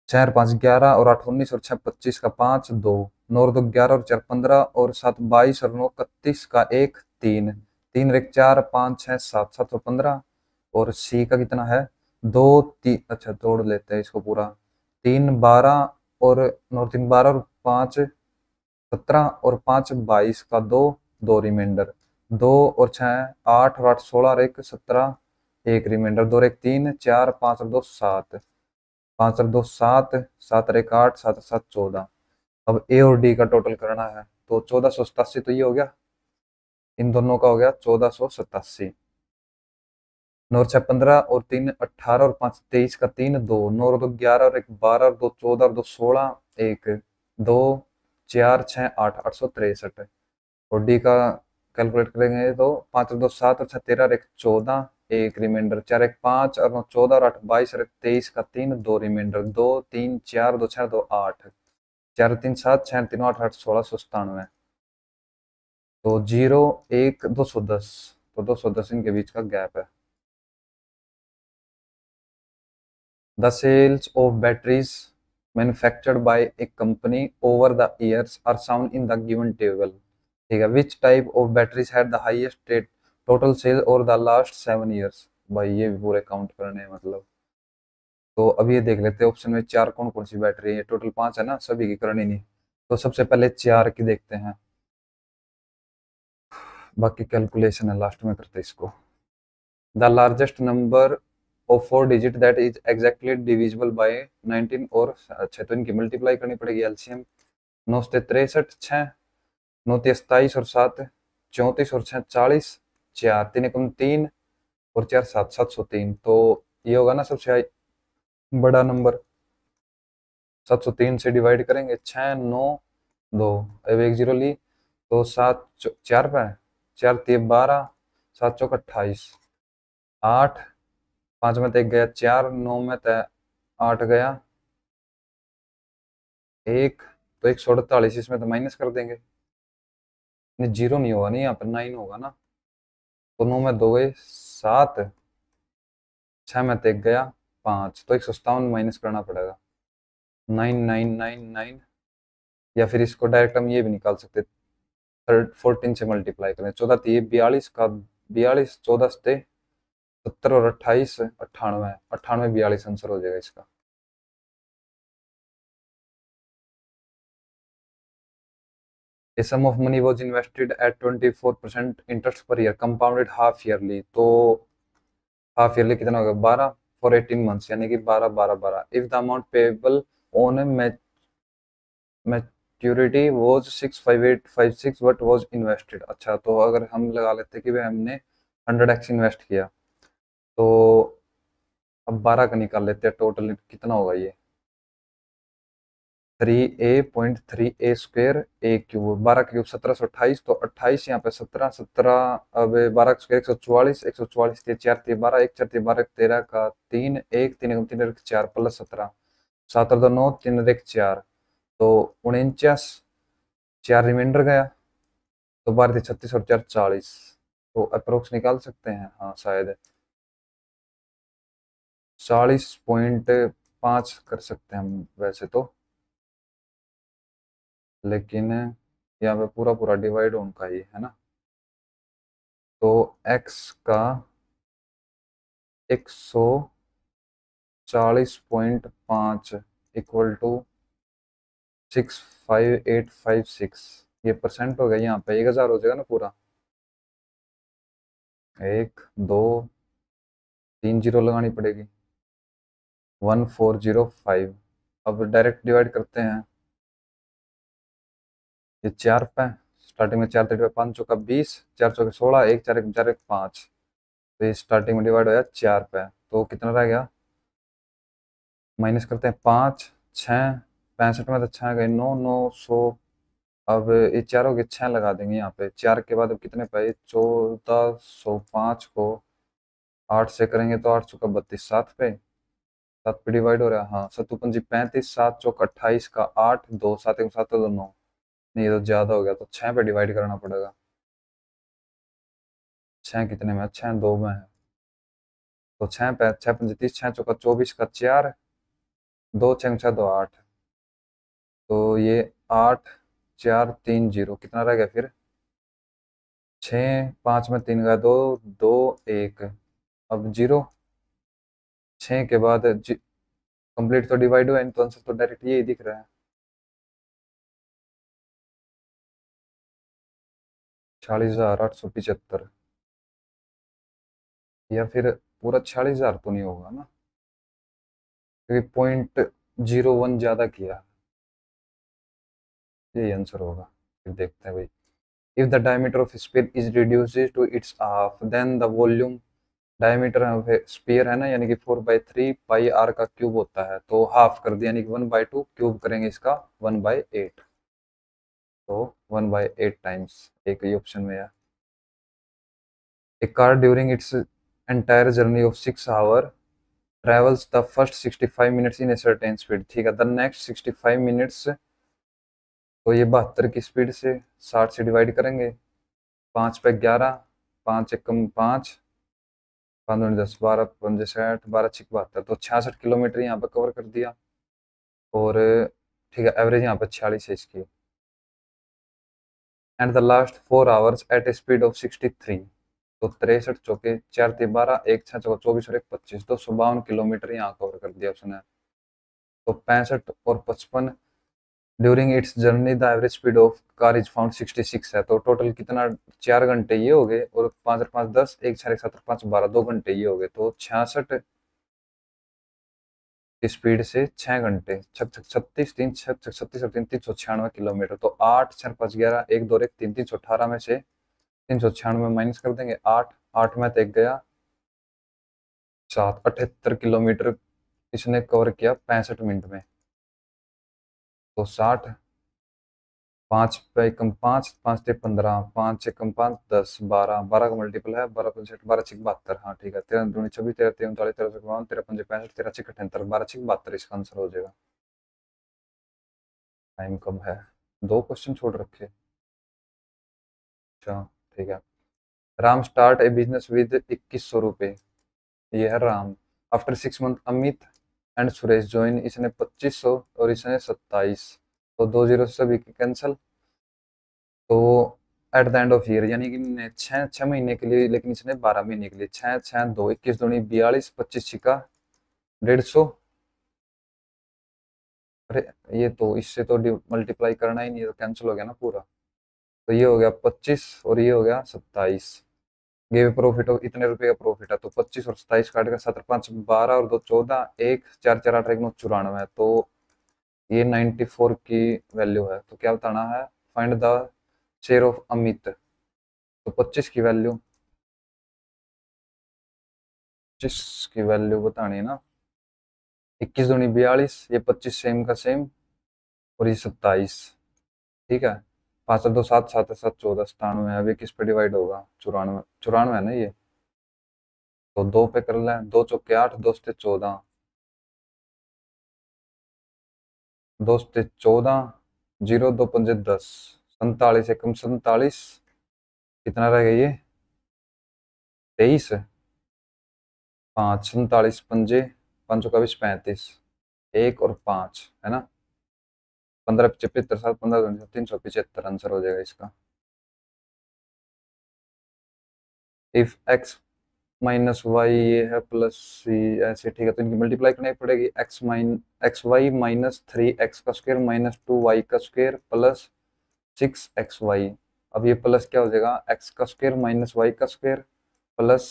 4 5 11 और 8 19 और 6 25 का 5 2, 9 और 2 11 और 4 15 और 7 22 और 9 31 का 1 3, 3 और 1 4 5 6 7, 7 और 15, और सी का कितना है? 2 3। अच्छा तोड़ लेते हैं इसको पूरा। 3 12 और 9 3 12 और 5 17 और 5 22 का 2 2 रिमाइंडर, 2 और 6 8 और 8 16 और 1 17, 1 रिमाइंडर, 2 और 1 3 4 5 और 2 7, 5 और 2 7, 7 और 1 8, 7 और 7 14। अब ए और डी का टोटल करना है, तो 1487 तो ये हो गया, इन दोनों का हो गया 1487। 9 और 6 15 और 3 18 और 5 23 का 3 2, 9 और 2 11 और 1 12 और 2 14 और 2 16, 1 2 4 6 8, 863। और डी का कैलकुलेट करेंगे तो 5 और 2 7 और 6 13 और 1 14, 1 रिमाइंडर, 4 1 5 और 9 14 और 8 22 और 1 23 का 3 2 रिमाइंडर, 2 3 4 2 6 2 8, 4 3 7 6 3 8 8 1697। तो 0 1 210, तो 210 इनके बीच का गैप है। The sales of batteries manufactured by a company over the years are shown in the given table. ठीक है, which type of batteries had the highest rate total sale over the last 7 years? भाई ये भी पूरे count करने हैं मतलब। तो अब ये देख लेते हैं ऑप्शन में 4 कौन कौन सी बैटरी है। टोटल 5 है ना, सभी की करनी नहीं। तो सबसे पहले 4 की देखते हैं, बाकी कैलकुलेशन है लास्ट में करते हैं इसको। The largest number of 4 digit that is exactly divisible by 19 और, अच्छा तो इनकी मल्टीप्लाई करनी पड़ेगी एलसीएम। 9 से 63, 6 9 27 और 7 34 और 6 40, 4 3 1 3 और 4 7 703। तो ये होगा ना सबसे बड़ा नंबर। 703 से डिवाइड करेंगे, 6 9 2, अब 1 0 ली तो 7 4 पे 4 3 12, 7 चौक 28, 8 5 में तो 1 गया, 4 9 में तो 8 गया, 1 तो 148, इसमें तो माइनस कर देंगे। नहीं जीरो नहीं होगा, नहीं यहाँ पर 9 होगा ना, तो 9 में 2 गए 7, 6 में तो 1 गया 5, तो 157 माइनस करना पड़ेगा। 9999, या फिर इसको डायरेक्ट हम ये भी निकाल सकते, 14 से मल्टीप्लाई करें, 14 थी 42 का 42, 14 से 70 और 28 98, 98 42 आंसर हो जाएगा इसका। A sum of money was invested at 24% interest per year compounded half yearly, तो हाफ ईयरली कितना होगा? 12 फॉर 18 मंथ्स, यानी कि 12 12 12। If the amount payable on maturity was 65856 but was invested. अच्छा तो अगर हम लगा लेते कि भाई हमने 100x इन्वेस्ट किया, तो अब 12 का निकाल लेते हैं, टोटल कितना होगा ये 3a.3a square a cube, 12 cube 1728, तो 28 यहाँ पे 17 अब 12 स्क्वेयर 144, 144 के 4 3 12, 1 4 3 12 13 का 3 1 3 3 4 प्लस 17 7 और 2 9 3 और 1 4, तो 49, 4 रिमाइंडर गया, तो 12 36 और 4 40, तो अप्रोक्स निकाल सकते हैं, हाँ शायद 40.5 कर सकते हैं हम वैसे तो, लेकिन यहाँ पे पूरा पूरा डिवाइड उनका ही है ना, तो x का 140.5 इक्वल टू 65856, ये परसेंट हो गया, यहाँ पे 1000 हो जाएगा ना पूरा, 1 2 3 जीरो लगानी पड़ेगी, 1405। अब डायरेक्ट डिवाइड करते हैं, ये 4 पे स्टार्टिंग में 4 3 5 चौका 20, 4 चौके 16, 1 4 1 4 1 5, तो ये स्टार्टिंग में डिवाइड होया 4 पे, तो कितना रह गया, माइनस करते हैं 5 6, 65 में तो 6 गए 9 900, अब ये चारों के 6 लगा देंगे यहाँ पे, 4 के बाद अब कितने पे 1405 को 8 से करेंगे तो 8 चौका 32, 7 पे 7 पे डिवाइड हो रहा है, हाँ 7 पंजी 35, 7 चौक 28 का 8 2 7 1 7 2 9, नहीं ये तो ज्यादा हो गया, तो 6 पे डिवाइड करना पड़ेगा, 6 कितने में है, 6 2 में है, तो 6 पे 6 पंजी 30, 6 चौका 24 का 4 2 6 6 2 8, तो ये 8 4 3 0 कितना रह गया फिर, 6 5 में 3 का 2 2 1, अब 0, 6 के बाद कंप्लीट तो डिवाइड हुआ, तो आंसर तो डायरेक्ट यही दिख रहा है, 46,875, या फिर पूरा 46,000 तो नहीं होगा ना, क्योंकि 0.01 ज्यादा किया, यही आंसर होगा, फिर देखते हैं भाई, if the diameter of a sphere is reduced to its half then the volume, diameter sphere है ना, यानी कि 4/3 पाई आर का क्यूब होता है, तो हाफ कर दिया, यानी कि 1/2 क्यूब करेंगे इसका 1/8, तो 1/8 टाइम्स, एक ही ऑप्शन में है। A car during its entire journey of 6 hours travels the first 65 minutes in a certain speed, ठीक है, the next 65 minutes, तो ये 72 की स्पीड से 60 से डिवाइड करेंगे, 5 पे 11, 5 एकम 5, 5 दूनी 10, 12 पंजे 60, 12 छिक 72, तो 66 किलोमीटर यहाँ पे कवर कर दिया, और ठीक है एवरेज यहाँ पे 46 है इसकी, and the last 4 hours at a speed of 63, तो 63 चौके 4 3 12, 1 6 चौका 24 और 1 25, तो 52 किलोमीटर यहाँ कवर कर दिया उसने, तो 65 और 55, during its journey the average speed of car is found 66 है, तो टोटल कितना, 4 घंटे ये हो गए, और 5 और 5 10, 1 6 1 7 5 12, 2 घंटे ये हो गए, तो 66 की स्पीड से 6 घंटे 36 3 36 और 3 396 किलोमीटर, तो 8 4 5 11 1 2 1 3 318 में से 396 माइनस कर देंगे, 8 8 में तो एक गया, 7 78 किलोमीटर इसने कवर किया 65 मिनट में, तो 60, 5 पे कम 5 5 ते 15, 5 से कम 5 10 12, 12 का मल्टीपल है 12 65, 12 6 72, हाँ ठीक है, 13 दूनी 26, 13 3 39, 13 52, 13 पंजे 65, 13 6 78, 12 6 72 इसका आंसर हो जाएगा। टाइम कम है, 2 क्वेश्चन छोड़ रखे, अच्छा ठीक है। Ram start A business with 2100 रुपये, ये है Ram, after 6 month Amit and Suresh join, इसने 2500 और इसने 27, तो 2 जीरो से सभी कैंसिल, तो at the end of year, यानी कि 6 6 महीने के लिए, लेकिन इसने 12 महीने के लिए, 6 6 2 21 दूनी 42, 25 छिका 150, अरे ये तो इससे तो मल्टीप्लाई करना ही नहीं है, तो कैंसिल हो गया ना पूरा, तो ये हो गया 25 और ये हो गया 27, गिव प्रॉफिट ऑफ इतने रुपए का प्रॉफिट है, तो 25 और 27 काट कर 7 5 12 और 2 14, 1 4 4 8 1 9 94, तो ये 94 की वैल्यू है, तो क्या बताना है, find the share of Amit, तो 25 की वैल्यू 25 की वैल्यू बतानी है ना। 21 दूनी 42, ये 25 सेम का सेम, और ये 27। ठीक है, 5 और 2 7, 7 और 7 14, 97। अभी किस पे डिवाइड होगा? 94, 94 है ना ये, तो 2 पे कर लें। 2 चौके 8, 2 से 14, 2 से 14, 0 2 पंजे 10, 47 एकम 47, कितना रह गया ये? 23, 5 47 पंजे, 5 का 20 35, 1 और 5 है ना। 15 75 7 15 375 आंसर हो जाएगा इसका। इफ एक्स माइनस वाई ये है प्लस सी, ऐसे ठीक है, तो इनकी मल्टीप्लाई करनी पड़ेगी। एक्स वाई माइनस 3 एक्स का स्क्वायर माइनस 2 वाई का स्क्वायर प्लस 6 एक्स वाई। अब ये प्लस क्या हो जाएगा? एक्स का स्क्वायर माइनस वाई का स्क्वायर प्लस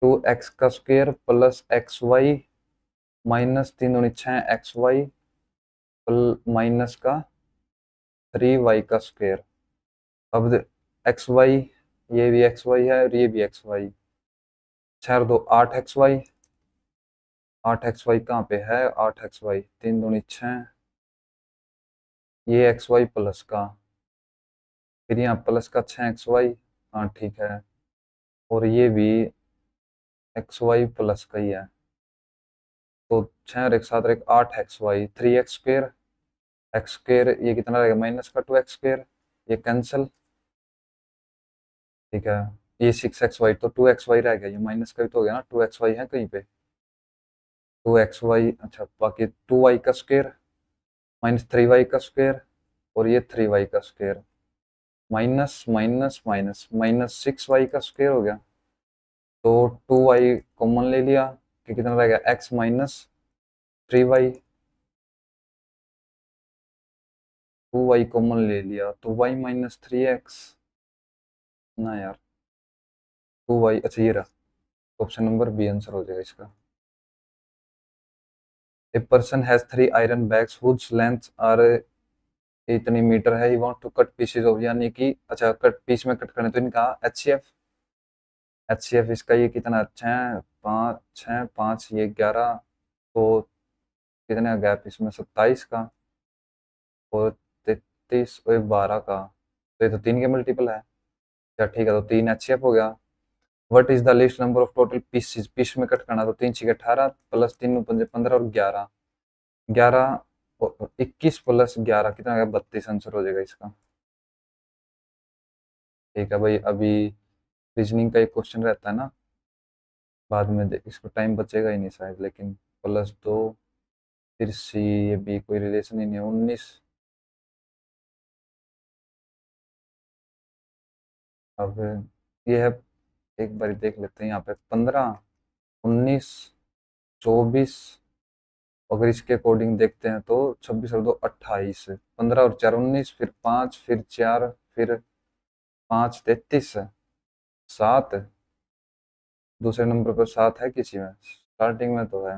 2 एक्स का square plus X Y minus 3 दूनी 6 एक्स वाई माइनस का 3 वाई का स्क्वायर। अब एक्स वाई, ये भी एक्स वाई है और ये भी एक्स वाई, 6 और 2 8 एक्स वाई। 8 एक्स वाई कहाँ पे है? 8 एक्स वाई, 3 दूनी 6, ये एक्स वाई प्लस का, फिर यहाँ प्लस का 6 एक्स वाई, हाँ ठीक है, और ये भी एक्स वाई प्लस का ही है। तो 6 और एक 7 और एक 8 X Y, 3 X square, X square ये कितना रहेगा? माइनस का 2 एक्स स्क्वायर, ये कैंसिल। ठीक है, ये 6 एक्स वाई, तो 2 एक्स वाई रह गया, ये माइनस का भी तो हो गया ना, 2 एक्स वाई है कहीं पे, 2 एक्स वाई। अच्छा, बाकी 2 वाई का स्क्वायर माइनस 3 वाई का स्क्वायर, और ये 3 वाई का square, minus minus minus minus 6 Y का स्क्वायर हो गया। तो 2 वाई कॉमन ले लिया, कि कितना रह गया? X minus 3 Y. 2 Y common ले लिया तो वाई माइनस 3 एक्स ना यार, 2 वाई, अच्छा ये रहा, ऑप्शन नंबर बी आंसर हो जाएगा इसका। A person has 3 iron bags whose length are इतनी मीटर है, he want to cut pieces of, यानी कि अच्छा कट पीस में कट करने, तो इनका एचसीएफ, एचसीएफ इसका ये कितना? 6 5 ये 11, तो कितना गैप इसमें? 27 का, और 33 और 12 का, तो ये तो 3 के मल्टीपल है। अच्छा ठीक है, तो 3 एचसीएफ हो गया। What is the least number of total pieces? Piece में कट करना, तो 3 6 18 प्लस 3 पंजे 15 और 11, 11 और 21 प्लस 11 कितना हो गया? 32 आंसर हो जाएगा इसका। ठीक है भाई, अभी रीजनिंग का एक क्वेश्चन रहता है ना, बाद में देख, इसको टाइम बचेगा ही नहीं शायद, लेकिन +2 फिर सी, ये बी कोई रिलेशन ही नहीं है। 19, अब ये है, एक बार देख लेते हैं यहाँ पे, 15 19 24, अगर इसके अकॉर्डिंग देखते हैं तो 26 और 2 28, 15 और 4 19, फिर 5 फिर 4 फिर 5 33, 7, दूसरे नंबर पर 7 है किसी में? स्टार्टिंग में तो है,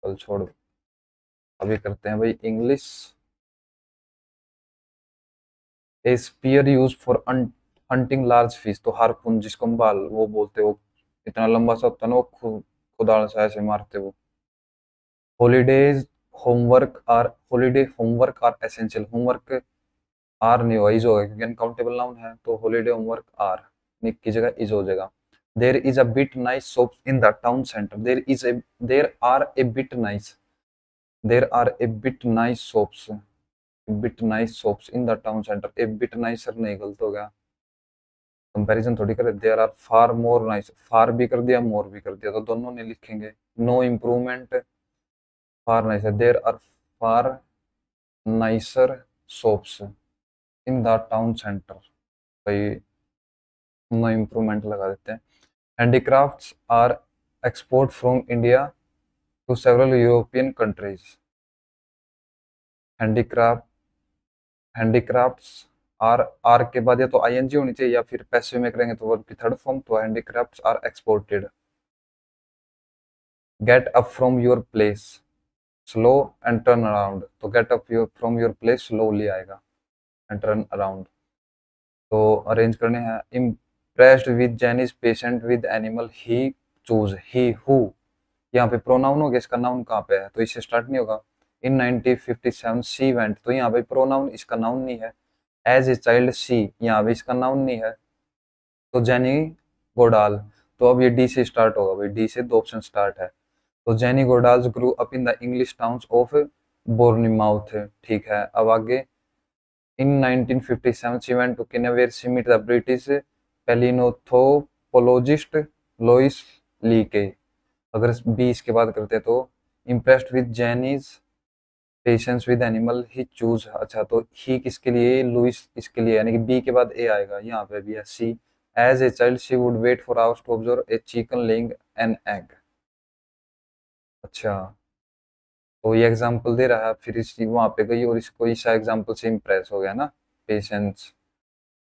कल छोड़, अभी करते हैं भाई English. A spear use for hunting large fish, तो हारपून जिसको हम बाल वो बोलते हो, इतना लंबा सा होता है ना, वो खुदाड़ से ऐसे मारते वो। Holidays holiday homework are essential, homework are नहीं होगा, इज होगा, क्योंकि अनकाउंटेबल नाउन है, तो हॉलीडे होमवर्क आर निक की जगह इज हो जाएगा। There is a bit nice shop in the town centre, there are a bit nice, there are a bit nice shops, bit nice shops in the town centre, a bit nicer नहीं, गलत हो गया, comparison थोड़ी करे। There are far more nice, far भी कर दिया मोर भी कर दिया, तो दोनों नहीं लिखेंगे। No improvement, far nicer, there are far nicer shops in the town centre, भाई नो इम्प्रूवमेंट लगा देते हैं। Handicrafts are export from India to several European countries, handicraft, handicrafts, are, are के बाद या तो आईएनजी होनी चाहिए, या फिर पैसिव में करेंगे तो वर्ब की थर्ड फॉर्म, तो handicrafts are exported. Get up from your place, slow and turn around, तो get up your from your place slowly आएगा, एंड टर्न अराउंड। तो अरेंज करने हैं, impressed with Jenny's patient with animal he choose he who, यहाँ पे pronoun हो गया, इसका नाउन कहाँ पे है तो इससे स्टार्ट नहीं होगा। इन 1957 सी वेंट, तो यहाँ पे प्रोनाउन इसका नाउन नहीं है। एज ए चाइल्ड सी, यहाँ पे इसका नाउन नहीं है। तो जेनी गोडाल, तो अब ये डी से स्टार्ट होगा भाई, डी से दो ऑप्शन स्टार्ट है। तो Jenny Goodall's grew up in the English towns of Bournemouth, ठीक है। अब आगे, in 1957 she went to Kenya where she meet the British palaeoanthropologist Louis Leakey. अगर बी इसके बाद करते तो impressed with Jenny's patience with animal he choose, अच्छा तो ही किसके लिए, लुइस इसके लिए, यानी कि बी के बाद ए आएगा, यहाँ पे भी है C. As a child she would wait for hours to observe a chicken laying an egg. अच्छा, तो ये एग्जाम्पल दे रहा है, फिर इस वहां पे गई और इसको इस एग्जाम्पल से इम्प्रेस हो गया ना, पेशेंस।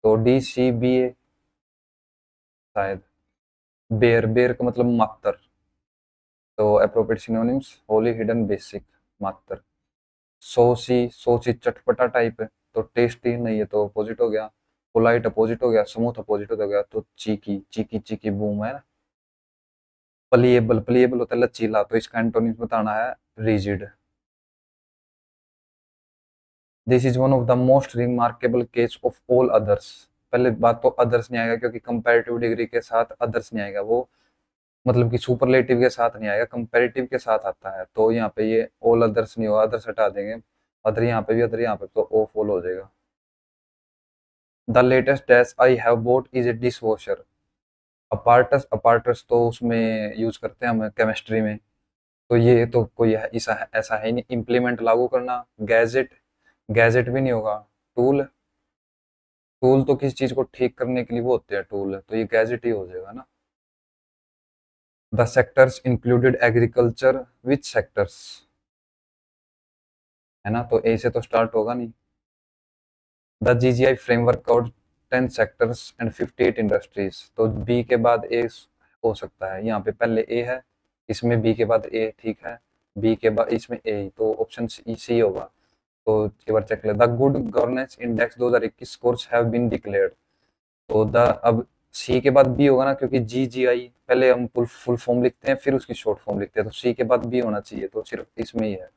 तो डी सी बी ए शायद। बेर, बेर का मतलब मातर, तो appropriate synonyms Holi, hidden, basic, मातर। सोसी, सोसी चटपटा टाइप है, तो टेस्टी नहीं है तो अपोजिट हो गया। पोलाइट अपोजिट हो गया, स्मूथ अपोजिट हो गया, तो चीकी, चीकी चीकी बूम है ना। प्लिएबल, प्लिएबल होता है लचीला, तो इसका एंटोनिम बताना है rigid. This is one of the most remarkable case of all others. पहले बात तो अदर्स नहीं आएगा क्योंकि कंपैरेटिव डिग्री के साथ अदर्स नहीं आएगा, वो मतलब कि सुपरलेटिव के साथ नहीं आएगा, कंपैरेटिव के साथ आता है। तो यहाँ पे ये ऑल अदर्स नहीं होगा, अदर्स हटा देंगे, अदर यहाँ पे भी, अदर यहाँ पे, तो ओ फॉल हो जाएगा। The latest dash I have boat is a dish washer. Apparatus, apparatus तो उसमें यूज करते हैं हम केमिस्ट्री में, तो ये तो कोई ऐसा ऐसा है नहीं। इम्प्लीमेंट लागू करना, गैजेट, गैजेट भी नहीं होगा। टूल, टूल तो किसी चीज को ठीक करने के लिए वो होते हैं टूल, तो ये गैजेट ही हो जाएगा ना। The sectors included agriculture, which sectors, है ना, तो ए से तो स्टार्ट होगा नहीं। The GGI framework covered 10 sectors and 58 industries, तो बी के बाद ए हो सकता है, यहाँ पे पहले ए है, इसमें बी के बाद ए, ठीक है। बी के बाद इसमें ए, तो ऑप्शन सी होगा। तो एक बार चेक ले, the good governance index 2021 scores have been declared, तो द, अब सी के बाद बी होगा ना, क्योंकि जी जी आई पहले हम फुल फॉर्म लिखते हैं फिर उसकी शॉर्ट फॉर्म लिखते हैं, तो सी के बाद बी होना चाहिए, तो सिर्फ इसमें ही है।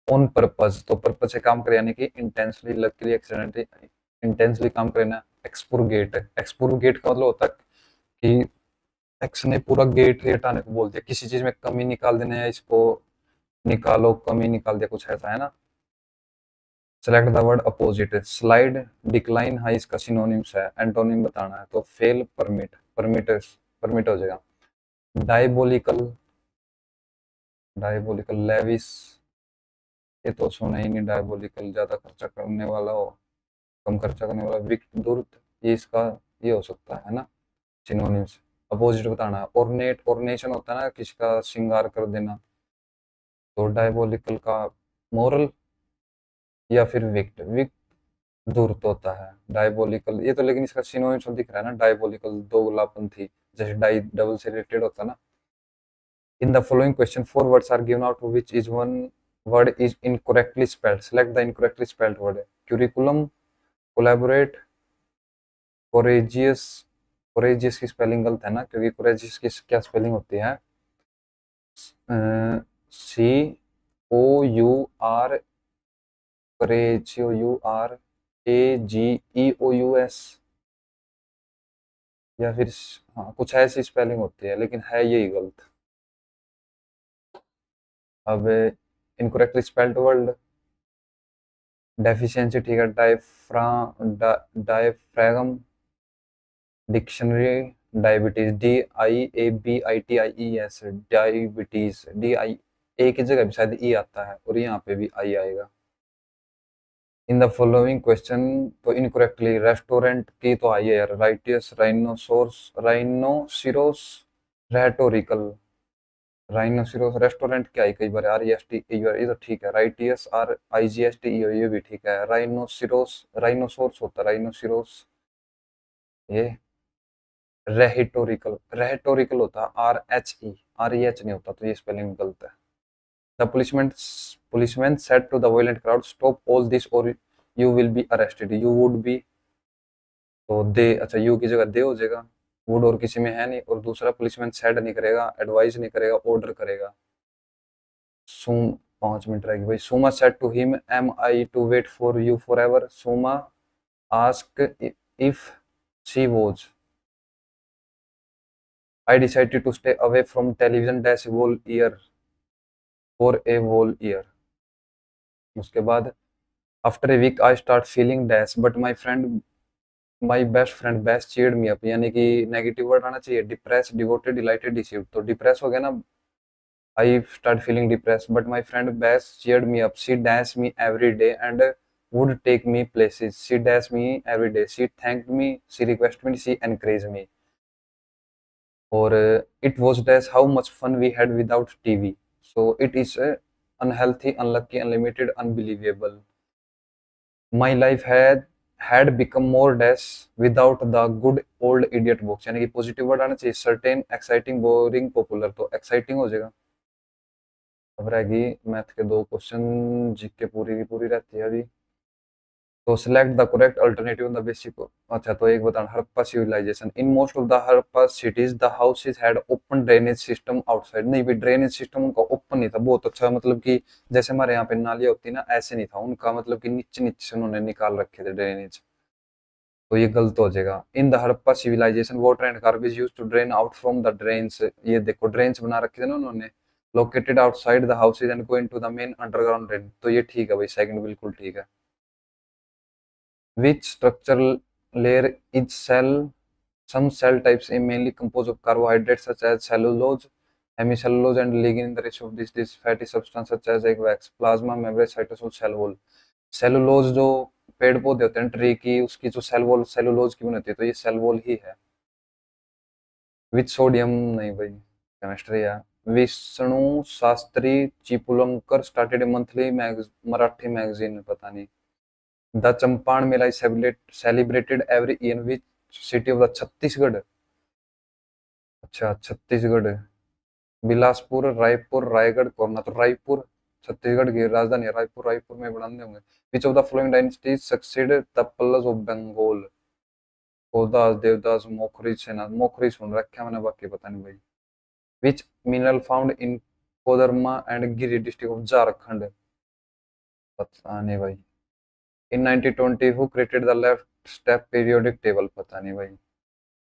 ऑन पर्पज, तो पर्पज से काम करे, यानी कि इंटेंसली, लकीली, एक्सीडेंटली, इंटेंसली काम करना। एक्सपुरगेट, एक्सपुरगेट का मतलब होता है कि एक्स ने पूरा गेट हटाने को बोल दिया, किसी चीज में कमी निकाल देना, या इसको निकालो, कमी निकाल दिया, कुछ ऐसा है ना। Select the word opposite, slide, decline, high इसका सिनोनिम्स है, एंटोनिम बताना है, तो फेल, परमिट, परमिट, परमिट हो जाएगा। डायबोलिकल, डायबोलिकल, लेविस, ये तो सुना ही नहीं, डायबोलिकल ज्यादा खर्चा करने वाला हो, कम खर्चा करने वाला, विक्ट, धूर्त, ये इसका ये हो सकता है ना, सिनोनिम्स। अपोजिट बताना है। ऑर्नेट, ऑर्नेशन होता है ना, किसका श्रृंगार कर देना, तो डायबोलिकल का मोरल या फिर विक्ट, विक्ट धूर्त होता है। डायबोलिकल, ये तो लेकिन इसका सिनोनिम्स दिख रहा है ना, डायबोलिकल दोगलापंथी, जैसे डाई डबल से रिलेटेड होता है ना। In the following question, four words are given out of which is one word is incorrectly spelled. Select the incorrectly spelled word. Curriculum, collaborate, courageous, courageous की स्पेलिंग गलत है ना, क्योंकि courageous की क्या स्पेलिंग होती है, COUR, COURAGEOUS, या फिर हाँ कुछ ऐसी स्पेलिंग होती है, लेकिन है यही गलत। अब इनकरेक्टली स्पेल्ड वर्ड, डेफिशिएंसी, ठीक है। Diaphragm, dictionary, diabetes, DIABITIES, diabetes, DI, ए की जगह भी शायद ई आता है और यहाँ पे भी आई आएगा। इन द फॉलोइंग क्वेश्चन, तो इनकरेक्टली, रेस्टोरेंट की तो आई है यार, राइटियस, राइनोसोर्स, राइनोसिरोस, रेटोरिकल, राइनोसिरोस, रेस्टोरेंट क्या है, कई बार REST, ये तो ठीक है। राइटियस, RIGST, ये भी ठीक है। राइनोसिरोस, राइनोसोर्स होता है, राइनोसिरोस। ये रेहिटोरिकल, रेहिटोरिकल होता है, RHE नहीं होता, तो ये स्पेलिंग गलत है। The policeman said to the violent crowd, stop all this or you will be arrested, you would be, तो दे, अच्छा यू की जगह दे हो जाएगा, वुड और किसी में है नहीं, और दूसरा पुलिसमैन सेड नहीं करेगा, एडवाइस नहीं करेगा, ऑर्डर करेगा। सुम 5 मिनट रहेगी भाई। Suma said to him, am I to wait for you forever? Suma ask if she was. I decided to stay away from television dash whole year, for a whole year. उसके बाद after a week I start feeling dash but my friend, my best friend best cheered me up, यानी कि negative word आना चाहिए, depress, devoted, delighted, deceived. तो depress हो गया ना, I start feeling depressed, but my friend Bess cheered me up. She danced me every day and would take me places. She danced me every day. She thanked me. She requested me. She encouraged me. Or it was dash how much fun we had without TV. So it is unhealthy, unlucky, unlimited, unbelievable. My life had become more dash without the good old idiot books. यानी कि positive word आना चाहिए, certain, exciting, boring, popular. तो exciting हो जाएगा। अब रहेगी math के 2 क्वेश्चन, जीके पूरी की पूरी रहती है अभी। तो select the correct alternative in the basic. अच्छा तो एक बताना, Harappa civilisation, in most of the Harappa cities the houses had open drainage system outside. नहीं भी, ड्रेनेज सिस्टम उनका ओपन नहीं था, बहुत अच्छा, मतलब कि जैसे हमारे यहाँ पे नालियाँ होती है ना, ऐसे नहीं था उनका, मतलब कि नीचे नीचे से उन्होंने निकाल रखे थे ड्रेनेज। तो ये गलत हो जाएगा। In the Harappa civilisation water and garbage used to drain out from the drains. ये देखो ड्रेन्स बना रखे थे ना उन्होंने, located outside the houses and go into the main underground drain. तो ये ठीक है भाई, सेकंड बिल्कुल ठीक है। Which structural layer is cell, some cell types are mainly composed of carbohydrates such as cellulose, hemicellulose, and lignin. In the rest of this fatty substance such as egg wax, plasma membrane, cytosol, cell wall। Cellulose जो पेड़ पौधे होते हैं tree की, उसकी जो cell wall cellulose की बनती है, तो ये सेल वॉल ही है। विच सोडियम, नहीं भाई, केमिस्ट्री है। Vishnu Shastri Chiplunkar started a monthly Marathi magazine, पता नहीं। The Champaran Mela is celebrated every year which city of the, Chhattisgarh. अच्छा छत्तीसगढ़, बिलासपुर, रायपुर, रायगढ़, कोरना। तो रायपुर छत्तीसगढ़ की राजधानी है, रायपुर, रायपुर में बनाते होंगे। Which of the following dynasties succeed the Pallava of Bengal? कोदास, देवदास, मोखरी, सेना। मोखरी सुन रखा मैंने, बाकी पता नहीं भाई। Which mineral found in Koderma and Giri district of Jharkhand? पता नहीं भाई। In 1920 who created the left step periodic table? पता नहीं भाई।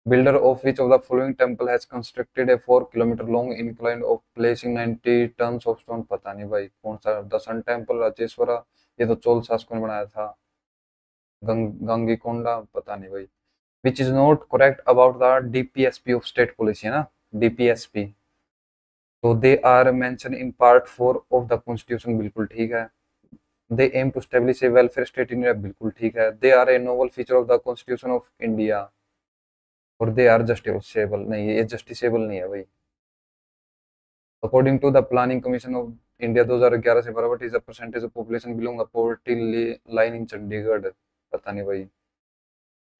Builder of which of the following temple has constructed a 4 kilometre long incline of placing 90 tons of stone? पता नहीं भाई कौन सा, द सन टेम्पल, राजेश्वरा, ये तो चोल शासकों ने बनाया था। गंगीकोंडा, पता नहीं भाई। Which is not correct about the DPSP of state police, है ना, डीपीएसपी। तो they are mention in part 4 of the constitution, बिल्कुल ठीक है। They aim to establish a welfare state in India, बिल्कुल ठीक है। They are a novel feature of the constitution of India, और दे आर जस्टिसेबल, नहीं ये जस्टिसेबल नहीं है भाई। According to the planning commission of India 2011 से 12, what is the percentage of population belong the poverty line in Chandigarh? पता नहीं भाई।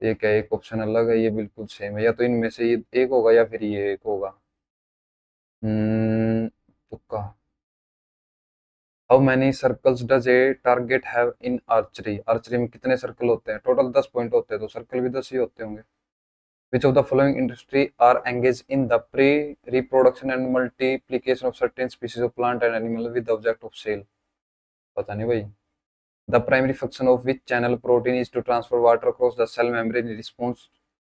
ये क्या, एक ऑप्शन अलग है, ये बिल्कुल सेम है, या तो इनमें से ये एक होगा या फिर ये एक होगा। तुक्का। How many circles does a target have in archery? Archery में कितने सर्कल होते हैं? टोटल 10 पॉइंट होते हैं, तो सर्कल भी 10 ही होते होंगे। Which of the following industry are engaged in the pre-reproduction and multiplication of certain species of plant and animal with the object of sale? पता नहीं भाई। The primary function of which channel protein is to transfer water across the cell membrane in response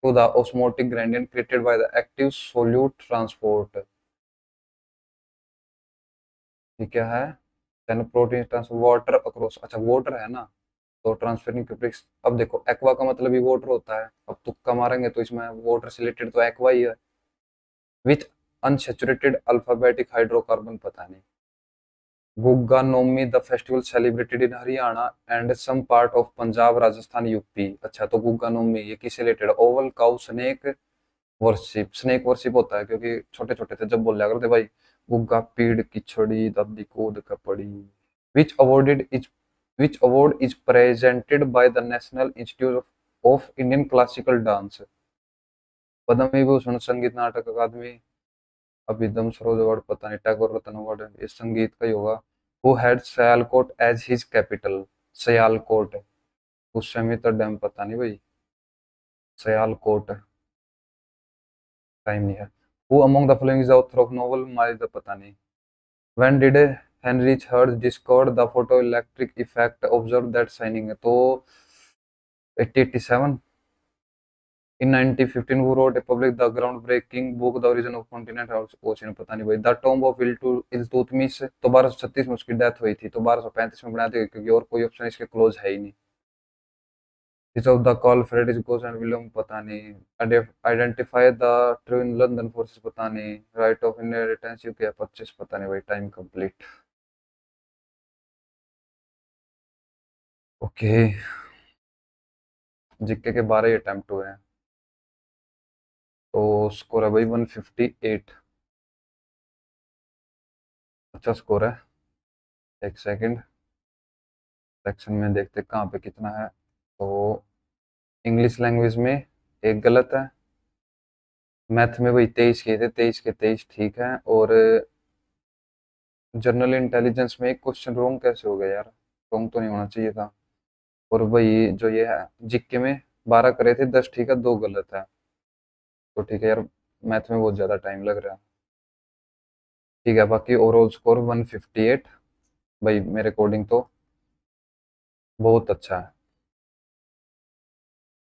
to the osmotic gradient created by the active solute transport? ये क्या है? Channel protein transfer water across, अच्छा water है ना, तो transferring capacity. अब देखो aqua का मतलब ही वाटर होता है, अब तुक्का मारेंगे तो इसमें वाटर से रिलेटेड तो एक्वा ही है। विथ अनसेचुरेटेड अल्फाबेटिक हाइड्रोकार्बन, पता नहीं। Gugga Naumi the festival celebrated in Haryana and some part of Punjab, Rajasthan, UP. अच्छा तो गुग्गा नोमी ये किससे related? Oval cow snake worship, snake worship होता है, क्योंकि छोटे छोटे थे जब बोल लिया करते भाई, गुग्गा पीड़ की छड़ी दादी कूद का पड़ी। Which awarded is which award is presented by the National Institute of Indian Classical Dance? Padma Vibhushan, Sangeet Natak academy, अभिदम Saroj award, पता नहीं, टैगोर रत्न अवार्ड, ये संगीत का ही होगा। Who had Sialkot as his capital? Sialkot, उस समय तो डैम, पता नहीं भाई। सयालकोट, टाइम नहीं है। Who among the following is the author of novel my the, पता नहीं। When did Heinrich hertz discovered the photo electric effect observe that shining, है तो 1887। In 1915, who wrote a public the groundbreaking book The Origin of Continent और ocean, पता नहीं भाई। The tomb of Iltutmish, तो 1236 में उसकी डेथ हुई थी, तो 1235 में बना दी क्योंकि और कोई ऑप्शन इसके क्लोज है ही नहीं। Each of the call Friedrich Gauss and Wilhelm, पता नहीं। Identify the twin London forces, पता नहीं। Right of inheritance UK 25, पता नहीं भाई। Time complete. ओके, जीके के 12 अटेम्प्ट हुए हैं, तो स्कोर है भाई 158। अच्छा स्कोर है। एक सेकंड, सेक्शन में देखते कहाँ पे कितना है। तो इंग्लिश लैंग्वेज में एक गलत है। मैथ में वही 23 किए थे, 23 के 23 ठीक है। और जनरल इंटेलिजेंस में एक क्वेश्चन रोंग कैसे हो गया यार, रोंग तो नहीं होना चाहिए था। और वही जो ये है जीके में 12 करे थे, 10 ठीक है, 2 गलत है। तो ठीक है यार, मैथ में बहुत ज़्यादा टाइम लग रहा है। ठीक है, बाकी ओवरऑल स्कोर 158 भाई, मेरे अकॉर्डिंग तो बहुत अच्छा है।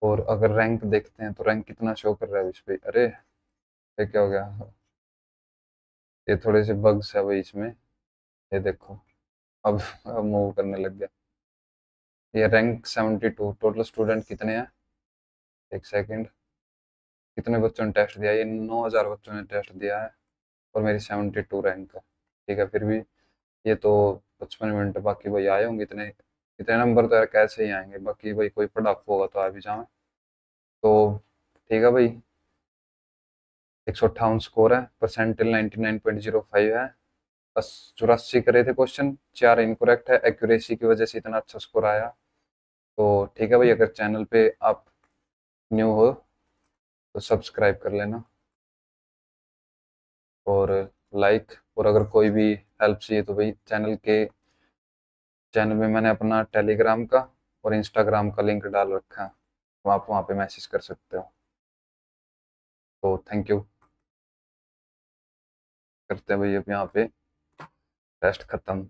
और अगर रैंक देखते हैं तो रैंक कितना शो कर रहा है इस पे। अरे ये क्या हो गया, ये थोड़े से बग्स है भाई इसमें। ये देखो, अब मूव करने लग गया। ये रैंक 72। टोटल स्टूडेंट कितने हैं, एक सेकंड, कितने बच्चों ने टेस्ट दिया। ये 9000 बच्चों ने टेस्ट दिया है, और मेरी 72 रैंक है। ठीक है, फिर भी ये तो 55 मिनट बाकी भाई आए होंगे। इतने इतने नंबर तो यार कैसे ही आएंगे, बाकी भाई कोई पढ़ाकू होगा तो आ भी जाए। तो ठीक है भाई, 158 स्कोर है, परसेंटाइल 99.05 है। बस 84 करे थे क्वेश्चन, 4 इनकरेक्ट है, एक्यूरेसी की वजह से इतना अच्छा स्कोर आया। तो ठीक है भाई, अगर चैनल पे आप न्यू हो तो सब्सक्राइब कर लेना, और लाइक। और अगर कोई भी हेल्प चाहिए तो भाई चैनल में मैंने अपना टेलीग्राम का और इंस्टाग्राम का लिंक डाल रखा है, तो आप वहाँ पे मैसेज कर सकते हो। तो थैंक यू। करते हैं भाई अब यहाँ पे टेस्ट खत्म।